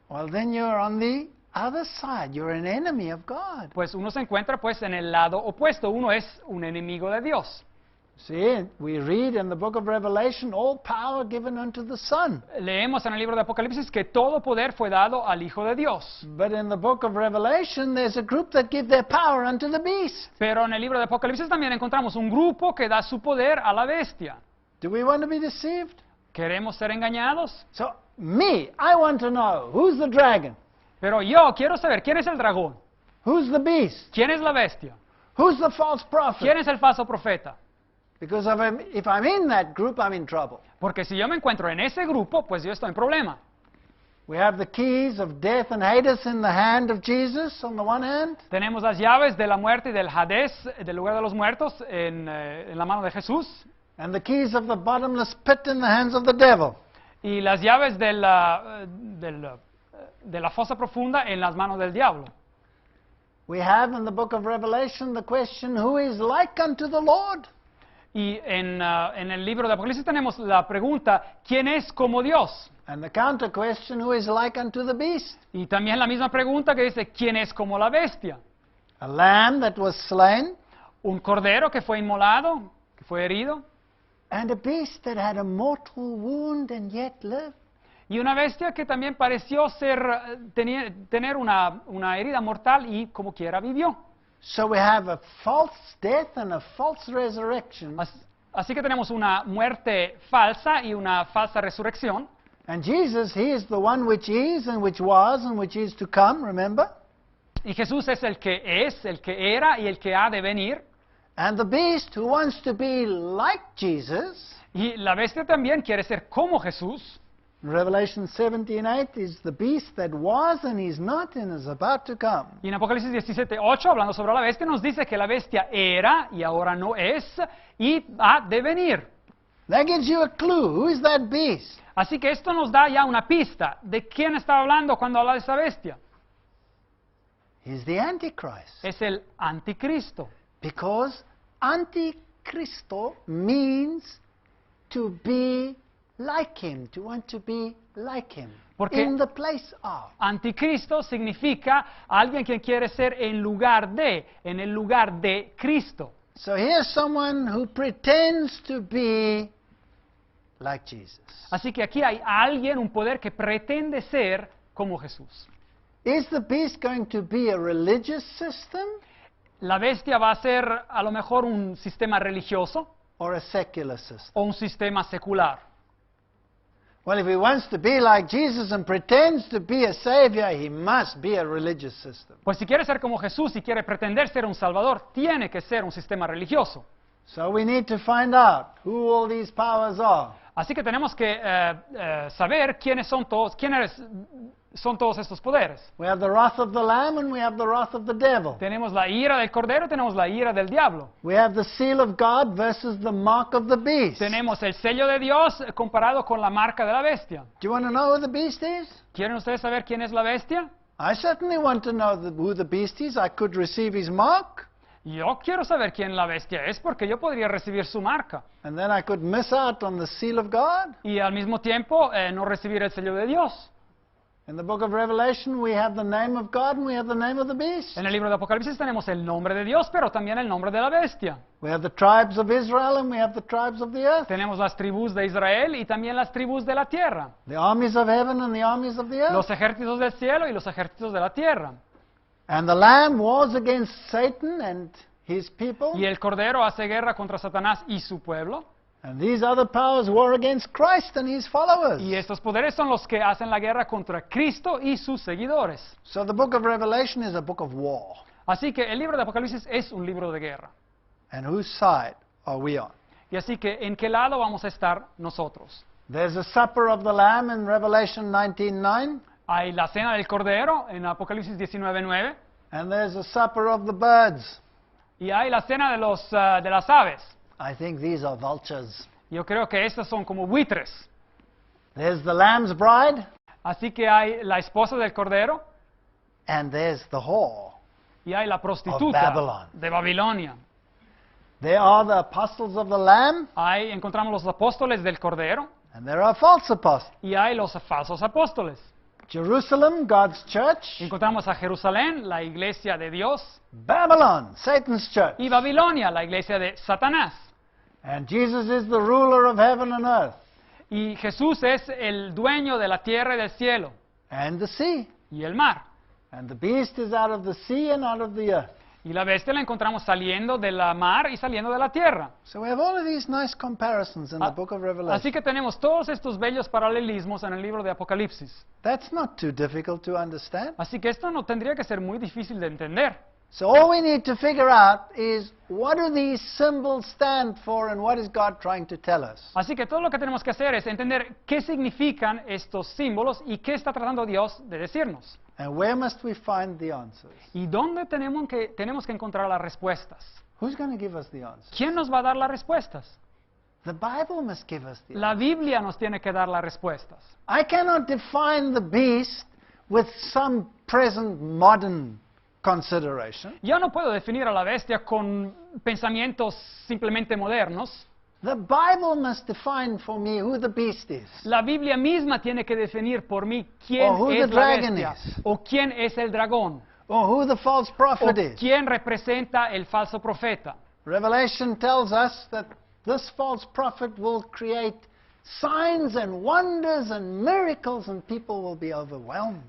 well, then you're on the other side. You're an enemy of God. pues uno se encuentra pues en el lado opuesto, uno es un enemigo de Dios. See, we read in the book of Revelation, all power given unto the Son. Leemos en el libro de Apocalipsis que todo poder fue dado al Hijo de Dios. But in the book of Revelation, there's a group that give their power unto the beast. Pero en el libro de Apocalipsis también encontramos un grupo que da su poder a la bestia. Do we want to be deceived? ¿Queremos ser engañados? So, I want to know, who's the dragon? Pero yo quiero saber quién es el dragón, Who's the beast? quién es la bestia, Who's the false prophet? quién es el falso profeta. Because if I'm in that group, I'm in trouble. Porque si yo me encuentro en ese grupo, pues yo estoy en problema. We have the keys of death and Hades in the hand of Jesus on the one hand, Tenemos las llaves de la muerte y del Hades, del lugar de los muertos, en la mano de Jesús. and the keys of the bottomless pit in the hands of the devil. Y las llaves de la fosa profunda en las manos del diablo. We have in the book of Revelation the question, who is like unto the Lord? Y en el libro de Apocalipsis tenemos la pregunta, ¿quién es como Dios? And the counter question, who is like unto the beast? Y también la misma pregunta que dice, ¿quién es como la bestia? A lamb that was slain, Un cordero que fue inmolado, que fue herido, and a beast that had a mortal wound and yet lived. y una bestia que también pareció tener una herida mortal y como quiera vivió. So we have a false death and a false resurrection. Así que tenemos una muerte falsa y una falsa resurrección. And Jesus, he is the one which is and which was and which is to come, remember? Y Jesús es, el que era y el que ha de venir. And the beast who wants to be like Jesus, Y la bestia también quiere ser como Jesús. Revelation 17:8 is the beast that was and is not and is about to come. Y en Apocalipsis 17:8, hablando sobre la bestia, nos dice que la bestia era y ahora no es y ha de venir. That gives you a clue. Who is that beast? Así que esto nos da ya una pista de quién está hablando cuando habla de esa bestia. He's the Antichrist. Es el anticristo. Because Antichristo means to be like him, to want to be like him. Porque in the place of. Anticristo significa alguien quien quiere ser en el lugar de Cristo. So here's someone who pretends to be like Jesus. Así que aquí hay alguien, un poder que pretende ser como Jesús. Is the beast going to be a religious system La bestia va a ser a lo mejor un sistema religioso or a secular system? o un sistema secular. Well, if he wants to be like Jesus and pretends to be a savior, he must be a religious system. Pues si quiere ser como Jesús y quiere pretender ser un salvador, tiene que ser un sistema religioso. So we need to find out who all these powers are. Así que tenemos que saber quiénes son todos estos poderes. We have the wrath of the Lamb and we have the wrath of the devil. Tenemos la ira del cordero y tenemos la ira del diablo. We have the seal of God versus the mark of the beast. Tenemos el sello de Dios comparado con la marca de la bestia. Do you want to know who the beast is? ¿Quieren ustedes saber quién es la bestia? I certainly want to know who the beast is. I could receive his mark, Yo quiero saber quién la bestia es porque yo podría recibir su marca and then I could miss out on the seal of God. y al mismo tiempo no recibir el sello de Dios. In the book of Revelation, we have the name of God and we have the name of the beast. En el libro de Apocalipsis tenemos el nombre de Dios, pero también el nombre de la bestia. We have the tribes of Israel and we have the tribes of the earth. Tenemos las tribus de Israel y también las tribus de la tierra. The armies of heaven and the armies of the earth. Los ejércitos del cielo y los ejércitos de la tierra. And the Lamb wars against Satan and his people. Y el Cordero hace guerra contra Satanás y su pueblo. And these other powers war against Christ and his followers. Y estos poderes son los que hacen la guerra contra Cristo y sus seguidores. So the book of Revelation is a book of war. Así que el libro de Apocalipsis es un libro de guerra. And whose side are we on? Y así que, ¿en qué lado vamos a estar nosotros? There's a supper of the Lamb in Revelation 19:9, Hay la cena del Cordero en Apocalipsis 19:9 and there's a supper of the birds. y hay la cena de las aves. I think these are vultures. Yo creo que estas son como buitres. There's the Lamb's bride, Así que hay la esposa del Cordero and there's the whore. y hay la prostituta Babylon. de Babilonia. There are the apostles of the Lamb, Ahí encontramos los apóstoles del Cordero and there are false apostles. y hay los falsos apóstoles. Jerusalem, God's church. Encontramos a Jerusalén, la iglesia de Dios, Babylon, Satan's church. y Babilonia, la iglesia de Satanás. And Jesus is the ruler of heaven and earth, Y Jesús es el dueño de la tierra y del cielo and the sea. y el mar. And the beast is out of the sea and out of the earth. Y la bestia la encontramos saliendo de la mar y saliendo de la tierra. So we have all of these nice comparisons in the book of Revelation. Así que tenemos todos estos bellos paralelismos en el libro de Apocalipsis. That's not too difficult to understand. Así que esto no tendría que ser muy difícil de entender. So all we need to figure out is what do these symbols stand for and what is God trying to tell us? Así que todo lo que tenemos que hacer es entender qué significan estos símbolos y qué está tratando Dios de decirnos. And where must we find the answers? Y dónde tenemos que encontrar las respuestas. Who's going to give us the answers? ¿Quién nos va a dar las respuestas? The Bible must give us the La answers. Biblia nos tiene que dar las respuestas. I cannot define the beast with some present modern consideration. Yo no puedo definir a la bestia con pensamientos simplemente modernos. The Bible must define for me who the beast is. La Biblia misma tiene que definir por mí quién Or who es the la dragon bestia, is. o quién es el dragón, Or who the false o prophet is. quién representa el falso profeta. Revelation tells us that this false prophet will create signs and wonders and miracles and people will be overwhelmed.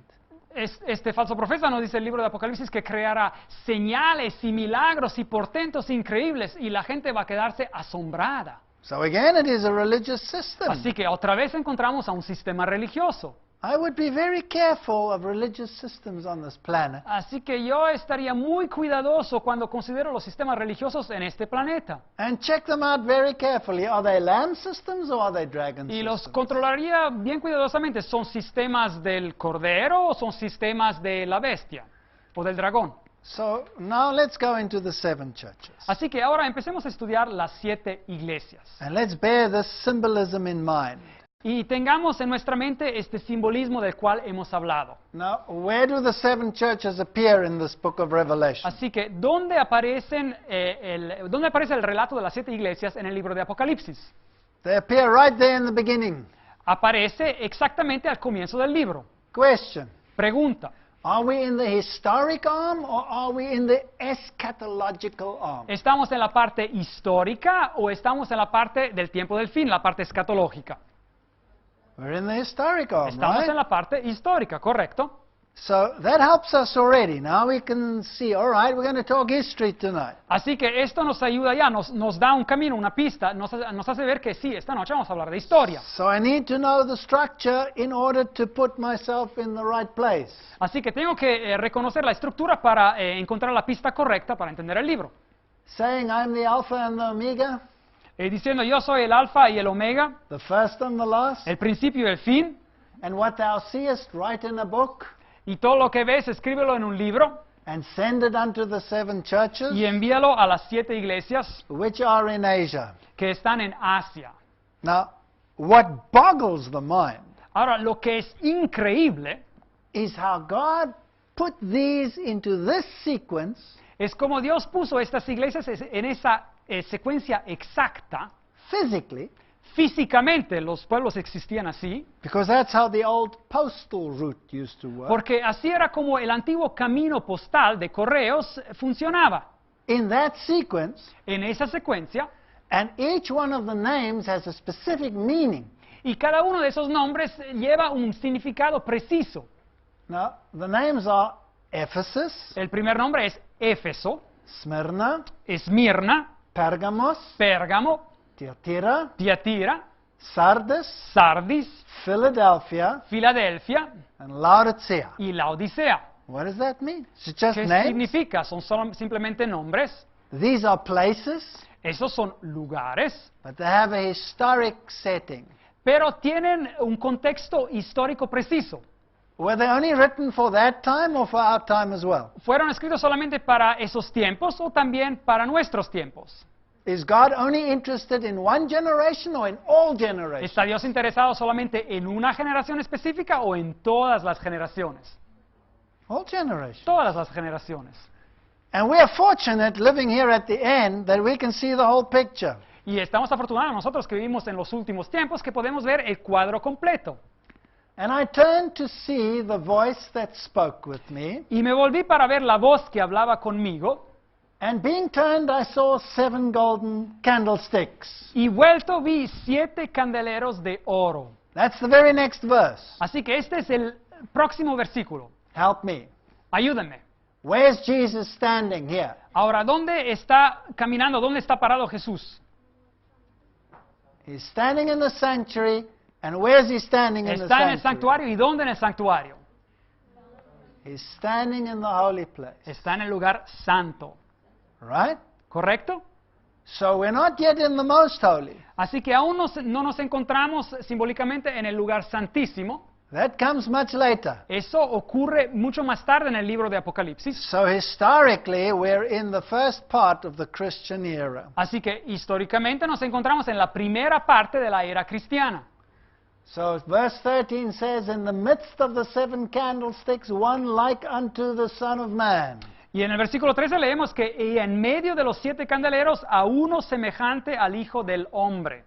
Este falso profeta nos dice el libro de Apocalipsis que creará señales y milagros y portentos increíbles y la gente va a quedarse asombrada. So again, it is a religious system. Así que otra vez encontramos a un sistema religioso. I would be very careful of religious systems on this planet. Así que yo estaría muy cuidadoso cuando considero los sistemas religiosos en este planeta. And check them out very carefully. Are they lamb systems or are they dragon Y los systems? controlaría bien cuidadosamente. ¿Son sistemas del cordero o son sistemas de la bestia o del dragón? So now let's go into the 7 churches. Así que ahora empecemos a estudiar las 7 iglesias. And let's bear this symbolism in mind. Y tengamos en nuestra mente este simbolismo del cual hemos hablado. Now, where do the 7 churches appear in this book of Revelation? Así que, ¿dónde aparece el relato de las 7 iglesias en el libro de Apocalipsis? They appear right there in the beginning. Aparece exactamente al comienzo del libro. Question. Pregunta, Are we in the historic arm or are we in the eschatological arm? ¿estamos en la parte histórica o estamos en la parte del tiempo del fin, la parte escatológica? We're in the historic arm, Estamos right? en la parte histórica, ¿correcto? So that helps us already. Now we can see, all right, we're going to talk history tonight. Así que esto nos ayuda ya, nos da un camino, una pista, nos hace ver que sí, esta noche vamos a hablar de historia. So I need to know the structure in order to put myself in the right place. Así que tengo que reconocer la estructura para encontrar la pista correcta para entender el libro. Saying I'm the Alpha and the Omega, diciendo, yo soy el alfa y el omega, the first and the last. el principio y el fin, And what thou seest, write in a book, y todo lo que ves, escríbelo en un libro, and send it unto the 7 churches y envíalo a las 7 iglesias which are in Asia. que están en Asia. Now, what boggles the mind Ahora, lo que es increíble is how God put these into this sequence es como Dios puso estas iglesias en esa secuencia exacta. physically, Físicamente los pueblos existían así, because that's how the old postal route used to work. porque así era como el antiguo camino postal de correos funcionaba. In that sequence, En esa secuencia, and each one of the names has a specific meaning. y cada uno de esos nombres lleva un significado preciso. Now, the names are Ephesus, El primer nombre es Éfeso, Smyrna, Esmirna, Pergamos, Pérgamo, Thyatira, Tiatira, Sardis, Sardis, Philadelphia, Filadelfia and Laodicea. y Laodicea. What does that mean? It's just ¿Qué names. significa? Son simplemente nombres. These are places, Esos son lugares, but they have a historic setting. pero tienen un contexto histórico preciso. Were they only written for that time or for our time as well? ¿Fueron escritos solamente para esos tiempos o también para nuestros tiempos? Is God only interested in one generation or in all generations? ¿Está Dios interesado solamente en una generación específica o en todas las generaciones? All generations. Todas las generaciones. And we are fortunate living here at the end that we can see the whole picture. Y estamos afortunados nosotros que vivimos en los últimos tiempos que podemos ver el cuadro completo. And I turned to see the voice that spoke with me. Y me volví para ver la voz que hablaba conmigo. And being turned, I saw 7 golden candlesticks. Y vuelto vi 7 candeleros de oro. That's the very next verse. Así que este es el próximo versículo. Help me. Ayúdenme. Where's Jesus standing here? Ahora, ¿dónde está caminando? ¿Dónde está parado Jesús? He's standing in the sanctuary. And where's he standing in the Está en el sanctuary? santuario. ¿Y dónde en el santuario? He's standing in the holy place. Está en el lugar santo. Right? ¿Correcto? So we're not yet in the most holy. Así que aún no nos encontramos simbólicamente en el lugar santísimo. That comes much later. Eso ocurre mucho más tarde en el libro de Apocalipsis. So historically, we're in the first part of the Christian era. Así que históricamente nos encontramos en la primera parte de la era cristiana. So verse 13 says, in the midst of the 7 candlesticks, one like unto the Son of Man. Y en el versículo 13 leemos que y en medio de los 7 candeleros a uno semejante al Hijo del Hombre.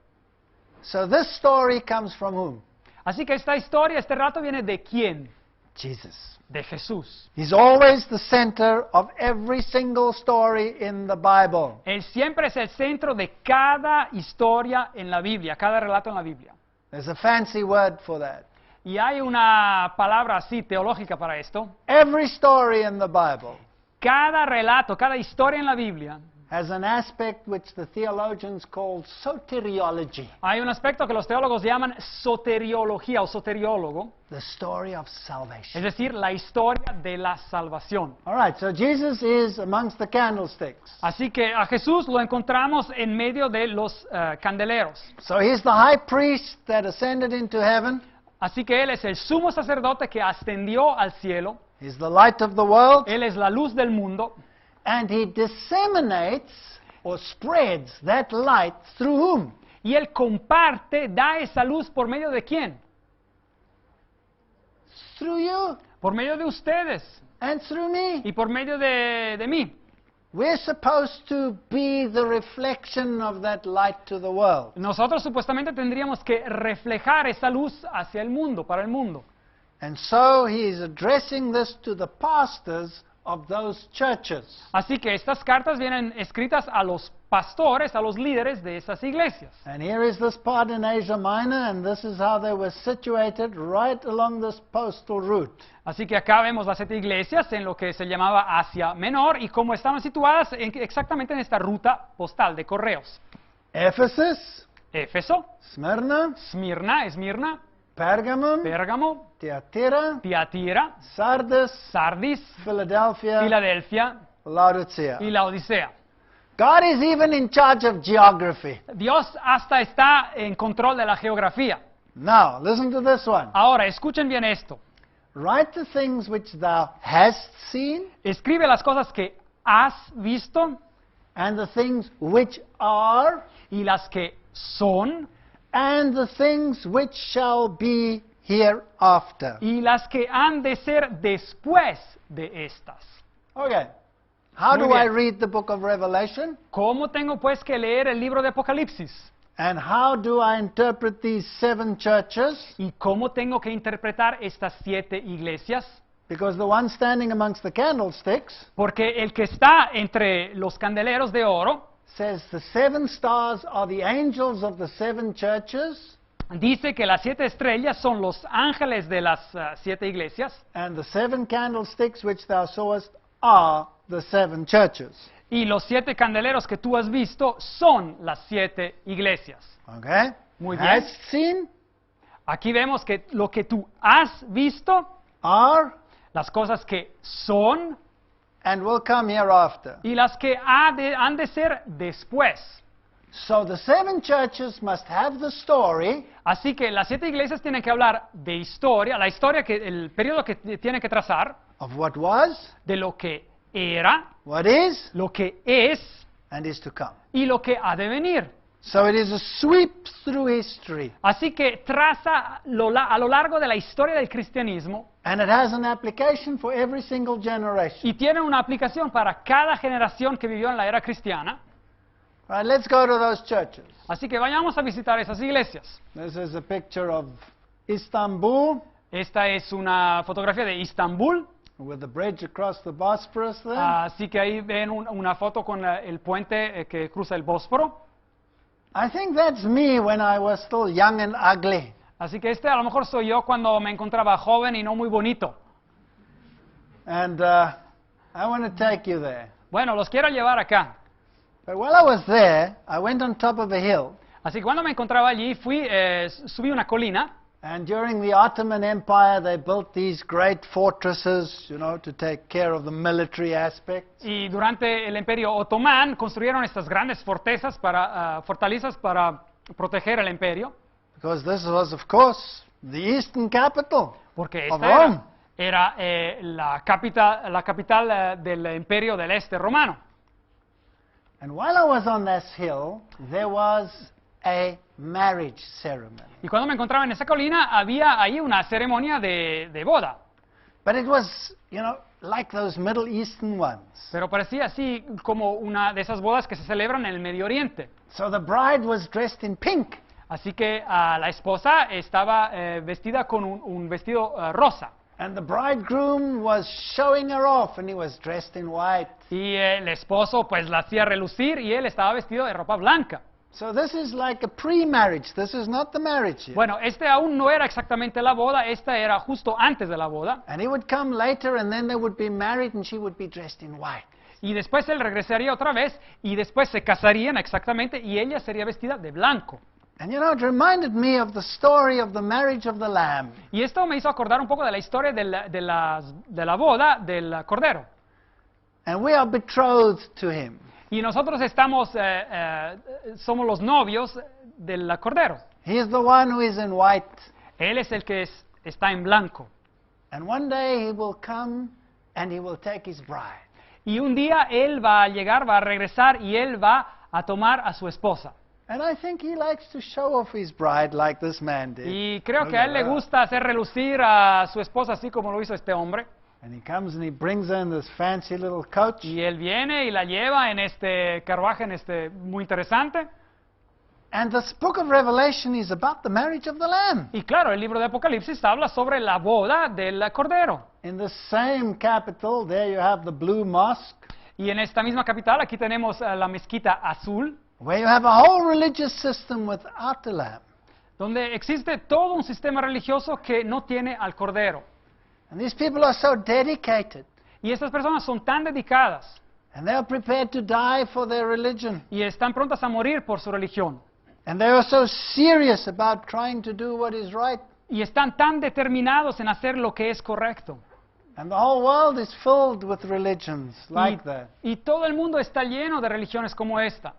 So this story comes from whom? Así que esta historia, este relato viene de quién? Jesus. De Jesús. He's always the center of every single story in the Bible. Él siempre es el centro de cada historia en la Biblia, cada relato en la Biblia. There's a fancy word for that. Y hay una palabra así teológica para esto. Every story in the Bible Cada relato, cada historia en la Biblia, has an aspect which the theologians call soteriology, hay un aspecto que los teólogos llaman soteriología o soteriólogo, the story of es salvation. decir, la historia de la salvación. All right, so Jesus is amongst the candlesticks. Así que a Jesús lo encontramos en medio de los candeleros. So he's the high priest that ascended into heaven. Así que Él es el sumo sacerdote que ascendió al cielo. He's the light of the world. Él es la luz del mundo. And he disseminates or spreads that light through whom? Y Él comparte, da esa luz por medio de quién? Through you Por medio de ustedes and through me. y por medio de mí. We're supposed to be the reflection of that light to the world. Nosotros supuestamente tendríamos que reflejar esa luz hacia el mundo, para el mundo. And so he is addressing this to the pastors of those churches. Así que estas cartas vienen escritas a los pastores, a los líderes de esas iglesias. And here is this part in Asia Minor, and this is how they were situated right along this postal route. Así que acá vemos las 7 iglesias en lo que se llamaba Asia Menor y cómo estaban situadas exactamente en esta ruta postal de correos. Ephesus, Éfeso, Smyrna, Esmirna, Pergamum, Pérgamo, Thyatira, Tiatira, Sardis, Sardis, Philadelphia, Filadelfia Laodicea. y Laodicea. God is even in charge of geography. Dios hasta está en control de la geografía. Now, listen to this one. Ahora, escuchen bien esto. Write the things which thou hast seen, Escribe las cosas que has visto and the things which are, y las que son and the things which shall be hereafter. y las que han de ser después de estas. Okay. How Muy do I bien. read the book of Revelation? ¿Cómo tengo pues que leer el libro de Apocalipsis? And how do I interpret these 7 churches? ¿Y cómo tengo que interpretar estas 7 iglesias? Because the one standing amongst the candlesticks Porque el que está entre los candeleros de oro says the 7 stars are the angels of the 7 churches, dice que las 7 estrellas son los ángeles de las 7 iglesias and the 7 candlesticks which thou sawest are the 7 churches. y los 7 candeleros que tú has visto son las 7 iglesias. Okay? Muy bien. Hast seen, Aquí vemos que lo que tú has visto, are, las cosas que son and will come hereafter. y las que han de ser después. So the 7 churches must have the story Así que las 7 iglesias tienen que hablar de historia, la historia el periodo que tienen que trazar, of what was, de lo que era, what is, lo que es and is to come. y lo que ha de venir. So it is a sweep through history, Así que traza a lo largo de la historia del cristianismo and it has an application for every single generation. y tiene una aplicación para cada generación que vivió en la era cristiana. Right, let's go to those churches. Así que vayamos a visitar esas iglesias. This is a picture of Istanbul Esta es una fotografía de Istambul, with the bridge across the Bosphorus there. así que ahí ven una foto con el puente que cruza el Bósforo. I think that's me when I was still young and ugly. Así que a lo mejor soy yo cuando me encontraba joven y no muy bonito. And I want to take you there. Bueno, los quiero llevar acá. But while I was there, I went on top of a hill. Así que cuando me encontraba allí, subí una colina. And during the Ottoman Empire, they built these great fortresses, you know, to take care of the military aspects. Y durante el Imperio Otomán construyeron estas grandes fortalezas para proteger el imperio, Because this was, of course, the eastern capital. porque Of esta Rome. era la capital del imperio del este romano. And while I was on this hill, there was a marriage ceremony. Y cuando me encontraba en esa colina, había ahí una ceremonia de boda, But it was, you know, like those Middle Eastern ones. pero parecía así como una de esas bodas que se celebran en el Medio Oriente. So the bride was dressed in pink. Así que la esposa estaba vestida con un vestido rosa. And the bridegroom was showing her off, and he was dressed in white. Y el esposo pues la hacía relucir y él estaba vestido de ropa blanca. So this is like a pre-marriage. This is not the marriage yet. Bueno, aún no era exactamente la boda, esta era justo antes de la boda. And he would come later, and then they would be married, and she would be dressed in white. Y después él regresaría otra vez y después se casarían exactamente y ella sería vestida de blanco. And you know, it reminded me of the story of the marriage of the Lamb. Y esto me hizo acordar un poco de la historia de la boda del Cordero. And we are betrothed to him. Y nosotros somos los novios del Cordero. He is the one who is in white. Él es el que está en blanco. And one day he will come and he will take his bride. Y un día él va a llegar, va a regresar y él va a tomar a su esposa. And I think he likes to show off his bride like this man did. Y creo que a él le gusta hacer relucir a su esposa así como lo hizo este hombre. And he comes and he brings her in this fancy little coach. Y él viene y la lleva en este carruaje, muy interesante. And this book of Revelation is about the marriage of the Lamb. Y claro, el libro de Apocalipsis habla sobre la boda del Cordero. In the same capital, there you have the Blue Mosque, Y en esta misma capital, aquí tenemos la mezquita azul, where you have a whole religious system without the Lamb. donde existe todo un sistema religioso que no tiene al Cordero. And these people are so dedicated, Y estas personas son tan dedicadas and they are prepared to die for their religion. y están prontas a morir por su religión. And they are so serious about trying to do what is right. Y están tan determinados en hacer lo que es correcto. And the whole world is filled with religions like that. Y todo el mundo está lleno de religiones como esta.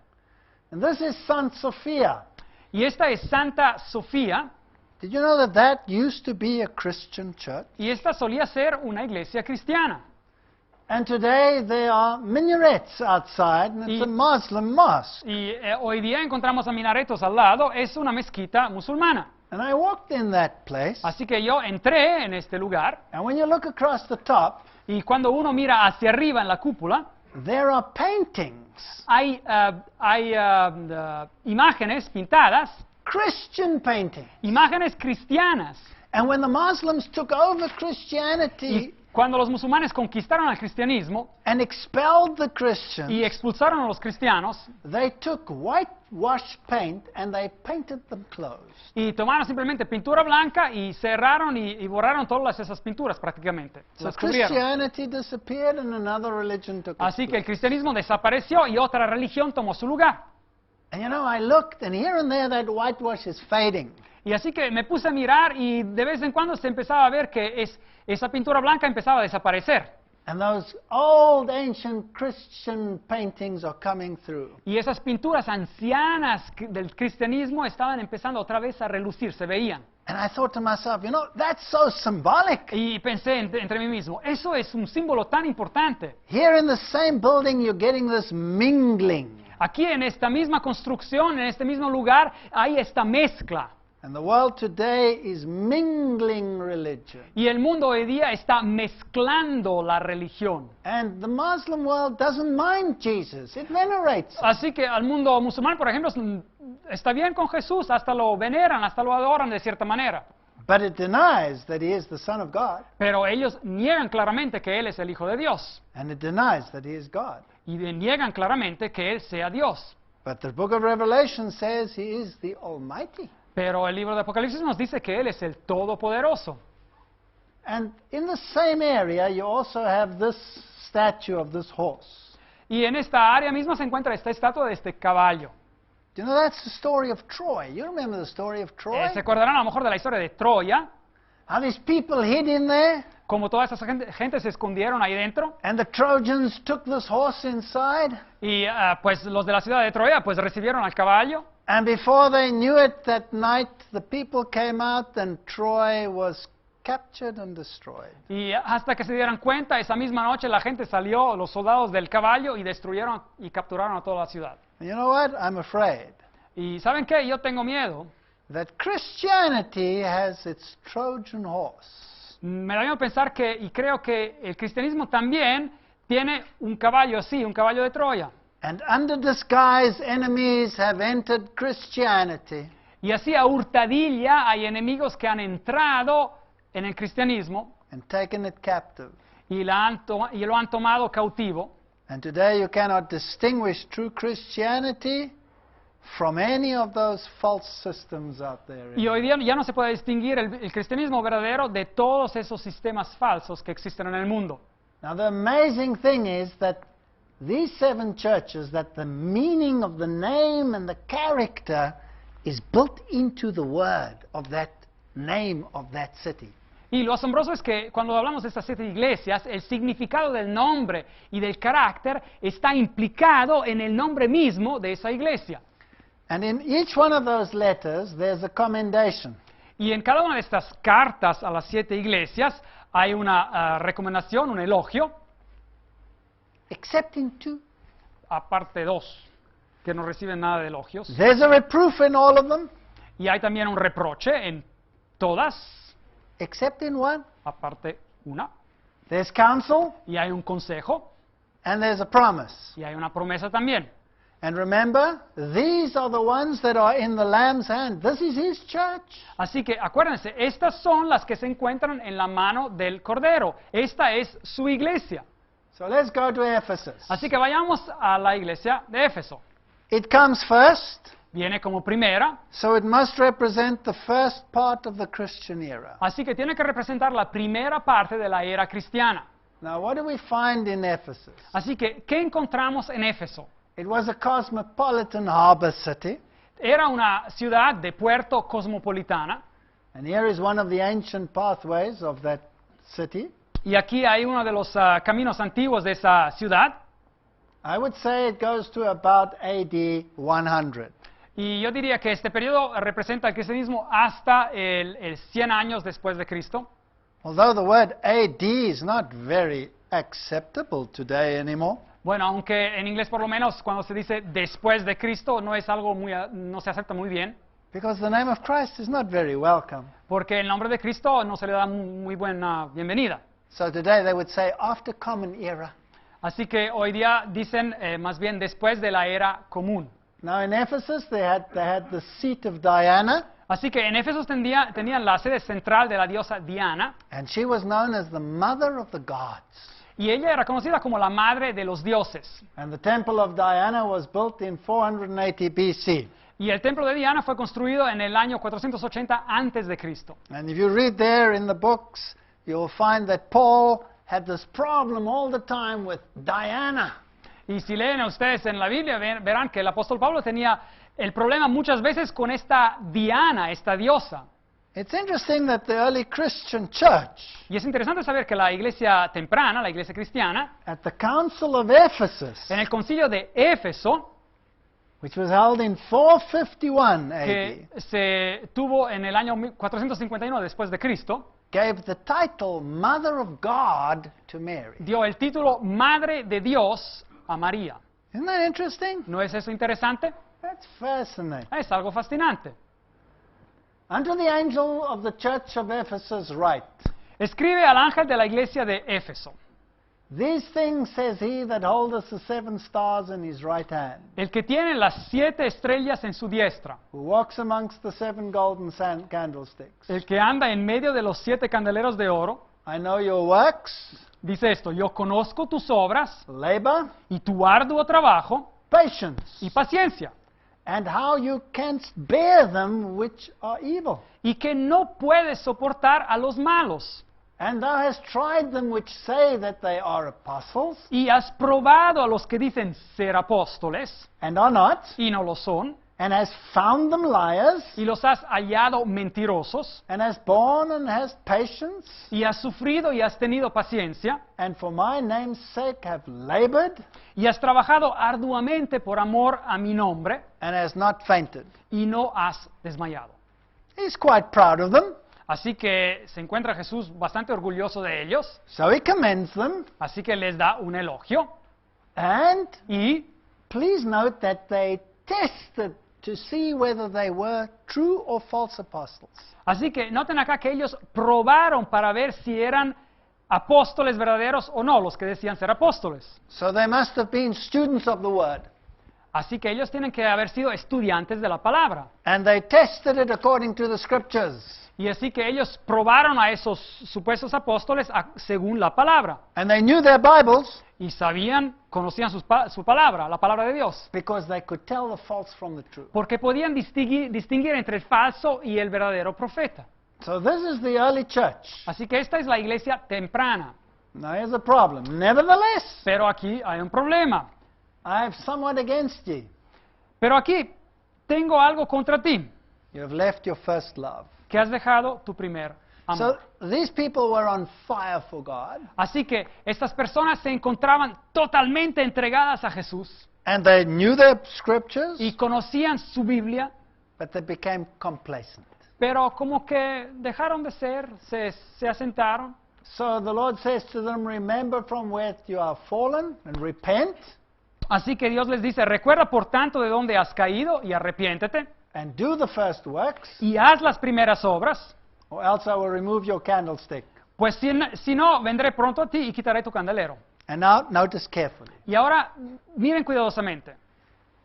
And this is Saint Sophia. Y esta es Santa Sofía, Did you know that that used to be a Christian church? y esta solía ser una iglesia cristiana. And today there are minarets outside, and it's a Y- Muslim mosque. Y hoy día encontramos a minaretos al lado, es una mezquita musulmana. And I walked in that place, Así que yo entré en este lugar, and when you look across the top, y cuando uno mira hacia arriba en la cúpula, there are paintings, hay imágenes pintadas, Christian paintings. imágenes cristianas. And when the Muslims took over Y Christianity cuando los musulmanes conquistaron el cristianismo and expelled the y Christians, expulsaron a los cristianos, they took whitewash paint and they painted them closed. y tomaron simplemente pintura blanca y cerraron y borraron todas esas pinturas prácticamente. So Las cubrieron. Christianity disappeared and another religion took its Así que el place. cristianismo desapareció y otra religión tomó su lugar. And you know, I looked and here and there that whitewash is fading. Y así que me puse a mirar y de vez en cuando se empezaba a ver que esa pintura blanca empezaba a desaparecer. And those old ancient Christian paintings are coming through. Y esas pinturas ancianas del cristianismo estaban empezando otra vez a relucir, se veían. And I thought to myself, you know, that's so symbolic. Y pensé entre mí mismo, eso es un símbolo tan importante. Here in the same building you're getting this mingling. Aquí en esta misma construcción, en este mismo lugar, hay esta mezcla. And the world today is mingling religion. Y el mundo hoy día está mezclando la religión. And the Muslim world doesn't mind Jesus. It venerates him. Así que al mundo musulmán, por ejemplo, está bien con Jesús, hasta lo veneran, hasta lo adoran de cierta manera. But it denies that he is the Son of God. Pero ellos niegan claramente que Él es el Hijo de Dios. And it denies that he is God. Y niegan claramente que Él sea Dios. But the book of Revelation says he is the Almighty. Pero el libro de Apocalipsis nos dice que Él es el Todopoderoso. And in the same area, you also have this statue of this horse. Y en esta área misma se encuentra esta estatua de este caballo. Do you know that's the story of Troy? You remember the story of Troy? Se acordarán a lo mejor de la historia de Troya, How these people hid in there, como toda esa gente se escondieron ahí dentro. and the Trojans took this horse inside. Y pues los de la ciudad de Troya pues recibieron al caballo. And before they knew it, that night the people came out and Troy was captured and destroyed. Y hasta que se dieran cuenta, esa misma noche la gente salió, los soldados del caballo, y destruyeron y capturaron a toda la ciudad. And you know what? I'm afraid Y ¿saben qué? Yo tengo miedo. that Christianity has its Trojan horse. Me da miedo pensar que, y creo que el cristianismo también tiene un caballo así, un caballo de Troya. And under disguise, enemies have entered Christianity. Y así a hurtadilla hay enemigos que han entrado en el cristianismo And taken it captive. y lo han tomado cautivo. And today you cannot distinguish true Christianity from any of those false systems out there. Y hoy día ya no se puede distinguir el cristianismo verdadero de todos esos sistemas falsos que existen en el mundo. Now the amazing thing is that these 7 churches, that the meaning of the name and the character is built into the word of that name of that city. Y lo asombroso es que cuando hablamos de estas 7 iglesias, el significado del nombre y del carácter está implicado en el nombre mismo de esa iglesia. And in each one of those letters, there's a commendation. Y en cada una de estas cartas a las 7 iglesias hay una recomendación, un elogio, Except in 2. aparte 2, que no reciben nada de elogios. There's a reproof in all of them, Y hay también un reproche en todas, except in 1. aparte una. There's counsel, Y hay un consejo and there's a promise. y hay una promesa también. And remember, these are the ones that are in the Lamb's hand. This is his church. Así que acuérdense, estas son las que se encuentran en la mano del Cordero. Esta es su iglesia. So let's go to Ephesus. Así que vayamos a la iglesia de Éfeso. It comes first, Viene como primera, so it must represent the first part of the Christian era. así que tiene que representar la primera parte de la era cristiana. Now, what do we find in Ephesus? Así que, ¿qué encontramos en Éfeso? It was a cosmopolitan harbor city, Era una ciudad de puerto cosmopolitana, and here is one of the ancient pathways of that city. Y aquí hay uno de los caminos antiguos de esa ciudad. I would say it goes to about AD 100. Y yo diría que este periodo representa el cristianismo hasta el 100 años después de Cristo. Although the word AD is not very acceptable today anymore. Bueno, aunque en inglés por lo menos cuando se dice después de Cristo no es algo no se acepta muy bien, Because the name of Christ is not very welcome. porque el nombre de Cristo no se le da muy buena bienvenida. So today they would say after common era. Así que hoy día dicen más bien después de la era común. Now in Ephesus they had the seat of Diana, Así que en Éfeso tenían la sede central de la diosa Diana, and she was known as the mother of the gods. y ella era conocida como la madre de los dioses. And the temple of Diana was built in 480 BC. Y el templo de Diana fue construido en el año 480 antes de Cristo. And if you read there in the books, you'll find that Paul had this problem all the time with Diana. Y si leen ustedes en la Biblia, verán que el apóstol Pablo tenía el problema muchas veces con esta Diana, esta diosa. It's interesting that the early Christian church Y es interesante saber que la iglesia temprana, la iglesia cristiana, at the Council of Ephesus, en el concilio de Éfeso, which was held in 451 AD, que se tuvo en el año 451 después de Cristo, gave the title Mother of God to Mary. dio el título Madre de Dios a María. Isn't that interesting? ¿No es eso interesante? That's fascinating. Es algo fascinante. Unto the angel of the church of Ephesus write, Escribe al ángel de la iglesia de Éfeso: These things says he that holdeth the 7 stars in his right hand, el que tiene las 7 estrellas en su diestra, who walks amongst the 7 golden candlesticks. el que anda en medio de los 7 candeleros de oro, I know your works, dice esto: yo conozco tus obras labor, y tu arduo trabajo patience, y paciencia, and how you canst bear them which are evil. y que no puedes soportar a los malos, And thou hast tried them which say that they are apostles, y has probado a los que dicen ser apóstoles and are not, y no lo son, and hast found them liars, y los has hallado mentirosos, and hast borne and hast patience, y has sufrido y has tenido paciencia, and for my name's sake have labored, y has trabajado arduamente por amor a mi nombre, and hast not fainted. y no has desmayado. He's quite proud of them, Así que se encuentra Jesús bastante orgulloso de ellos, so he commends them, así que les da un elogio, and y please note that they tested to see whether they were true or false apostles. así que noten acá que ellos probaron para ver si eran apóstoles verdaderos o no, los que decían ser apóstoles. So they must have been students of the word, Así que ellos tienen que haber sido estudiantes de la palabra. and they tested it according to the scriptures. Y así que ellos probaron a esos supuestos apóstoles según la palabra. And they knew their Bibles Y conocían su palabra, la palabra de Dios. because they could tell the false from the true. Porque podían distinguir entre el falso y el verdadero profeta. So this is the early church. Así que esta es la iglesia temprana. Now here's the problem. Nevertheless, Pero aquí hay un problema. I have somewhat against ye. Pero aquí tengo algo contra ti, You have left your first love. que has dejado tu primer amor. So these people were on fire for God, Así que estas personas se encontraban totalmente entregadas a Jesús and they knew their scriptures, y conocían su Biblia, but they became complacent. pero como que dejaron de ser, se asentaron. So the Lord says to them, remember from where you are fallen and repent Así que Dios les dice: recuerda por tanto de dónde has caído y arrepiéntete and do the first works, y haz las primeras obras, or else I will remove your candlestick. pues si no, vendré pronto a ti y quitaré tu candelero. And now notice carefully. Y ahora, miren cuidadosamente.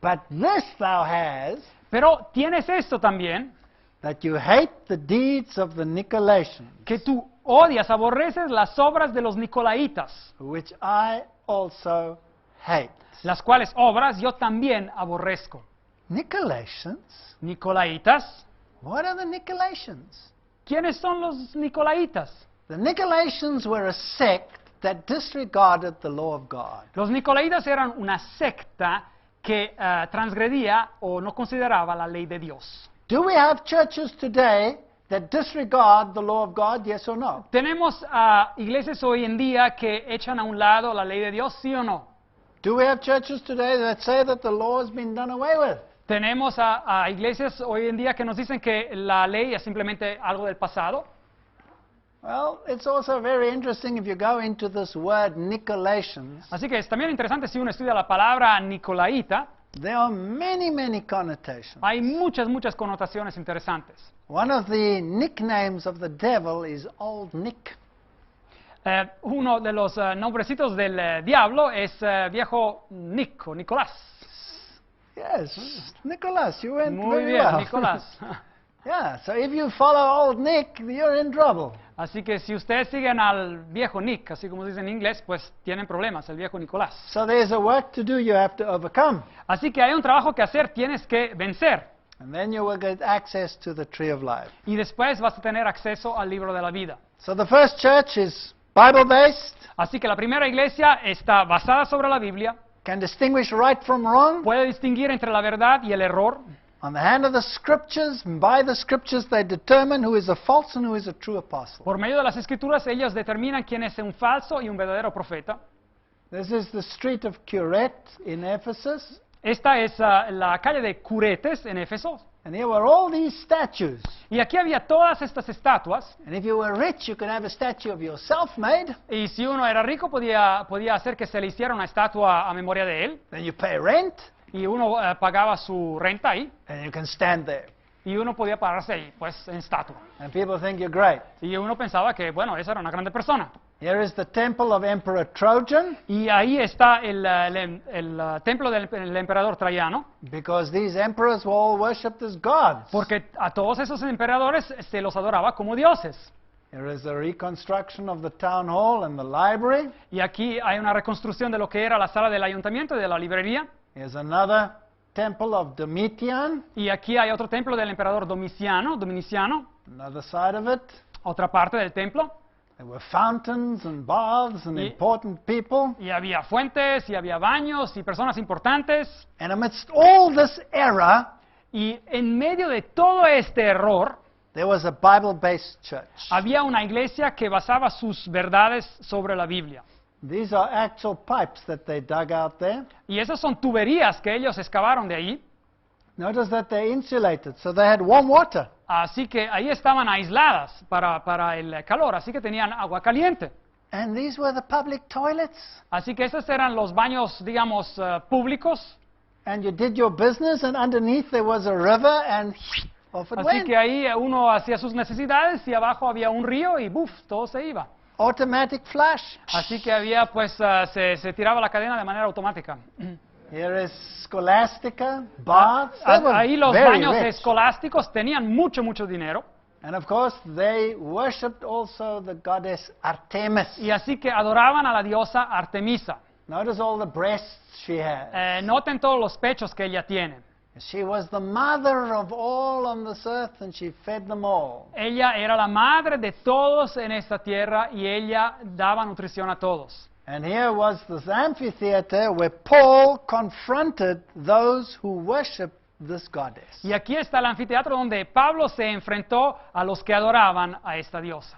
But this thou hast, Pero tienes esto también, that you hate the deeds of the Nicolaitans, que tú odias, aborreces las obras de los nicolaitas, which I also hate. las cuales obras yo también aborrezco. Nicolaitans? Nicolaitas, What are the Nicolaitans? ¿quiénes son los nicolaitas? The Nicolaitans were a sect that disregarded the law of God. Los nicolaitas eran una secta que transgredía o no consideraba la ley de Dios. Do we have churches today that disregard the law of God, yes or no? Tenemos a iglesias hoy en día que echan a un lado la ley de Dios, ¿sí o no? Do we have churches today that say that the law has been done away with? Tenemos a iglesias hoy en día que nos dicen que la ley es simplemente algo del pasado. Well, it's also very interesting if you go into this word Nicolaitans. Así que es también interesante si uno estudia la palabra nicolaíta, There are many, many connotations. hay muchas connotaciones interesantes. One of the nicknames of the devil is Old Nick. Uno de los nombrecitos del diablo es viejo Nick o Nicolás. Yes, Nicholas, you went Muy very bien, well. Nicolás. Yeah, so if you follow Old Nick, you're in trouble. Así que si ustedes siguen al viejo Nick, así como se dice en inglés, pues tienen problemas, el viejo Nicolás. So there's a work to do you have to overcome. Así que hay un trabajo que hacer, tienes que vencer. And then you will get access to the tree of life. Y después vas a tener acceso al libro de la vida. So the first church is Bible-based, Así que la primera iglesia está basada sobre la Biblia, can distinguish right from wrong. puede distinguir entre la verdad y el error. On the hand of the scriptures, and by the scriptures they determine who is a false and who is a true apostle. Por medio de las escrituras ellos determinan quién es un falso y un verdadero profeta. This is the street of Curet in Ephesus. Esta es la calle de Curetes en Éfeso. And here were all these statues. Y aquí había todas estas estatuas. And if you were rich, you could have a statue of yourself made. Y si uno era rico podía hacer que se le hiciera una estatua a memoria de él. Then you pay rent, Y uno pagaba su renta ahí. and you can stand there. Y uno podía pararse ahí, pues en estatua. And people think you're great. Y uno pensaba que, bueno, esa era una grande persona. Here is the temple of Emperor Trajan, Y ahí está el templo del emperador Traiano, because these emperors were all worshipped as gods. porque a todos esos emperadores se los adoraba como dioses. Here is a reconstruction of the town hall and the library. Y aquí hay una reconstrucción de lo que era la sala del ayuntamiento y de la librería. Here's another temple of Domitian, Y aquí hay otro templo del emperador Domiciano, another side of it. otra parte del templo. There were fountains and baths and Y- important people. Y había fuentes, y había baños, y personas importantes. And amidst all this error, Y en medio de todo este error, there was a Bible-based church. había una iglesia que basaba sus verdades sobre la Biblia. These are actual pipes that they dug out there. Y esas son tuberías que ellos excavaron de ahí. Notice that they're insulated, so they had warm water. Así que ahí estaban aisladas para el calor, así que tenían agua caliente. And these were the public toilets. Así que esos eran los baños, digamos, públicos. And you did your business, and underneath there was a river, and off it Así went. que ahí uno hacía sus necesidades y abajo había un río y ¡buf! Todo se iba. Automatic flush. Así que había, pues, se tiraba la cadena de manera automática. Here is Scholastica, baths. They were Ahí los very baños rich. escolásticos tenían mucho dinero. And of course, they worshipped also the goddess Artemis. Y así que adoraban a la diosa Artemisa. Notice all the breasts she had. Noten todos los pechos que ella tiene. She was the mother of all on this earth, and she fed them all. Ella era la madre de todos en esta tierra y ella daba nutrición a todos. And here was this amphitheater where Paul confronted those who worshiped this goddess. Y aquí está el anfiteatro donde Pablo se enfrentó a los que adoraban a esta diosa.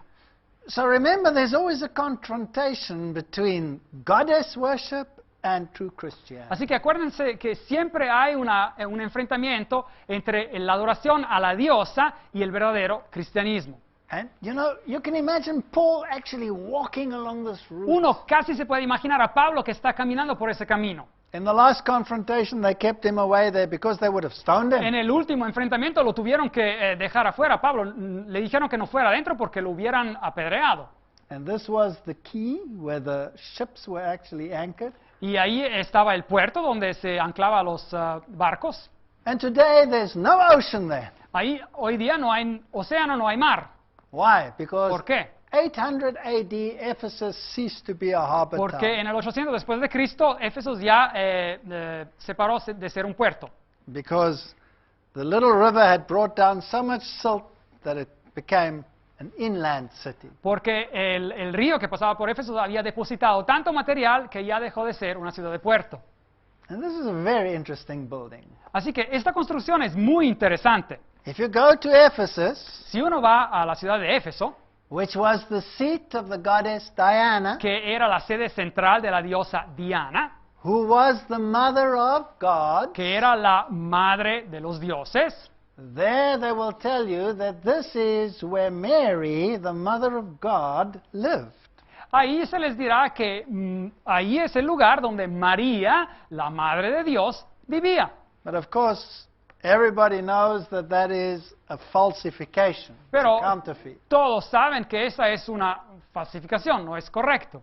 So remember, there's always a confrontation between goddess worship and true Christianity. Así que acuérdense que siempre hay un enfrentamiento entre la adoración a la diosa y el verdadero cristianismo. And you know, you can imagine Paul actually walking along this route. Uno casi se puede imaginar a Pablo que está caminando por ese camino. In the last confrontation, they kept him away there because they would have stoned him. En el último enfrentamiento lo tuvieron que dejar afuera. Pablo le dijeron que no fuera adentro porque lo hubieran apedreado. And this was the key where the ships were actually anchored. Y ahí estaba el puerto donde se anclaba los barcos. And today, there's no ocean there. Ahí hoy día no hay océano, no hay mar. Why? Because ¿Por qué? 800 AD, Ephesus ceased to be a harbor Porque town. en el 800 después de Cristo, Éfeso ya se paró de ser un puerto. Because the little river had brought down so much silt that it became an inland city. Porque el río que pasaba por Éfeso había depositado tanto material que ya dejó de ser una ciudad de puerto. And this is a very interesting building. Así que esta construcción es muy interesante. If you go to Ephesus, Si uno va a la ciudad de Éfeso, which was the seat of the goddess Diana, que era la sede central de la diosa Diana, who was the mother of God, que era la madre de los dioses, there they will tell you that this is where Mary, the mother of God, lived. ahí se les dirá que ahí es el lugar donde María, la madre de Dios, vivía. But of course, everybody knows that that is a falsification, it's Pero a counterfeit. todos saben que esa es una falsificación, no es correcto.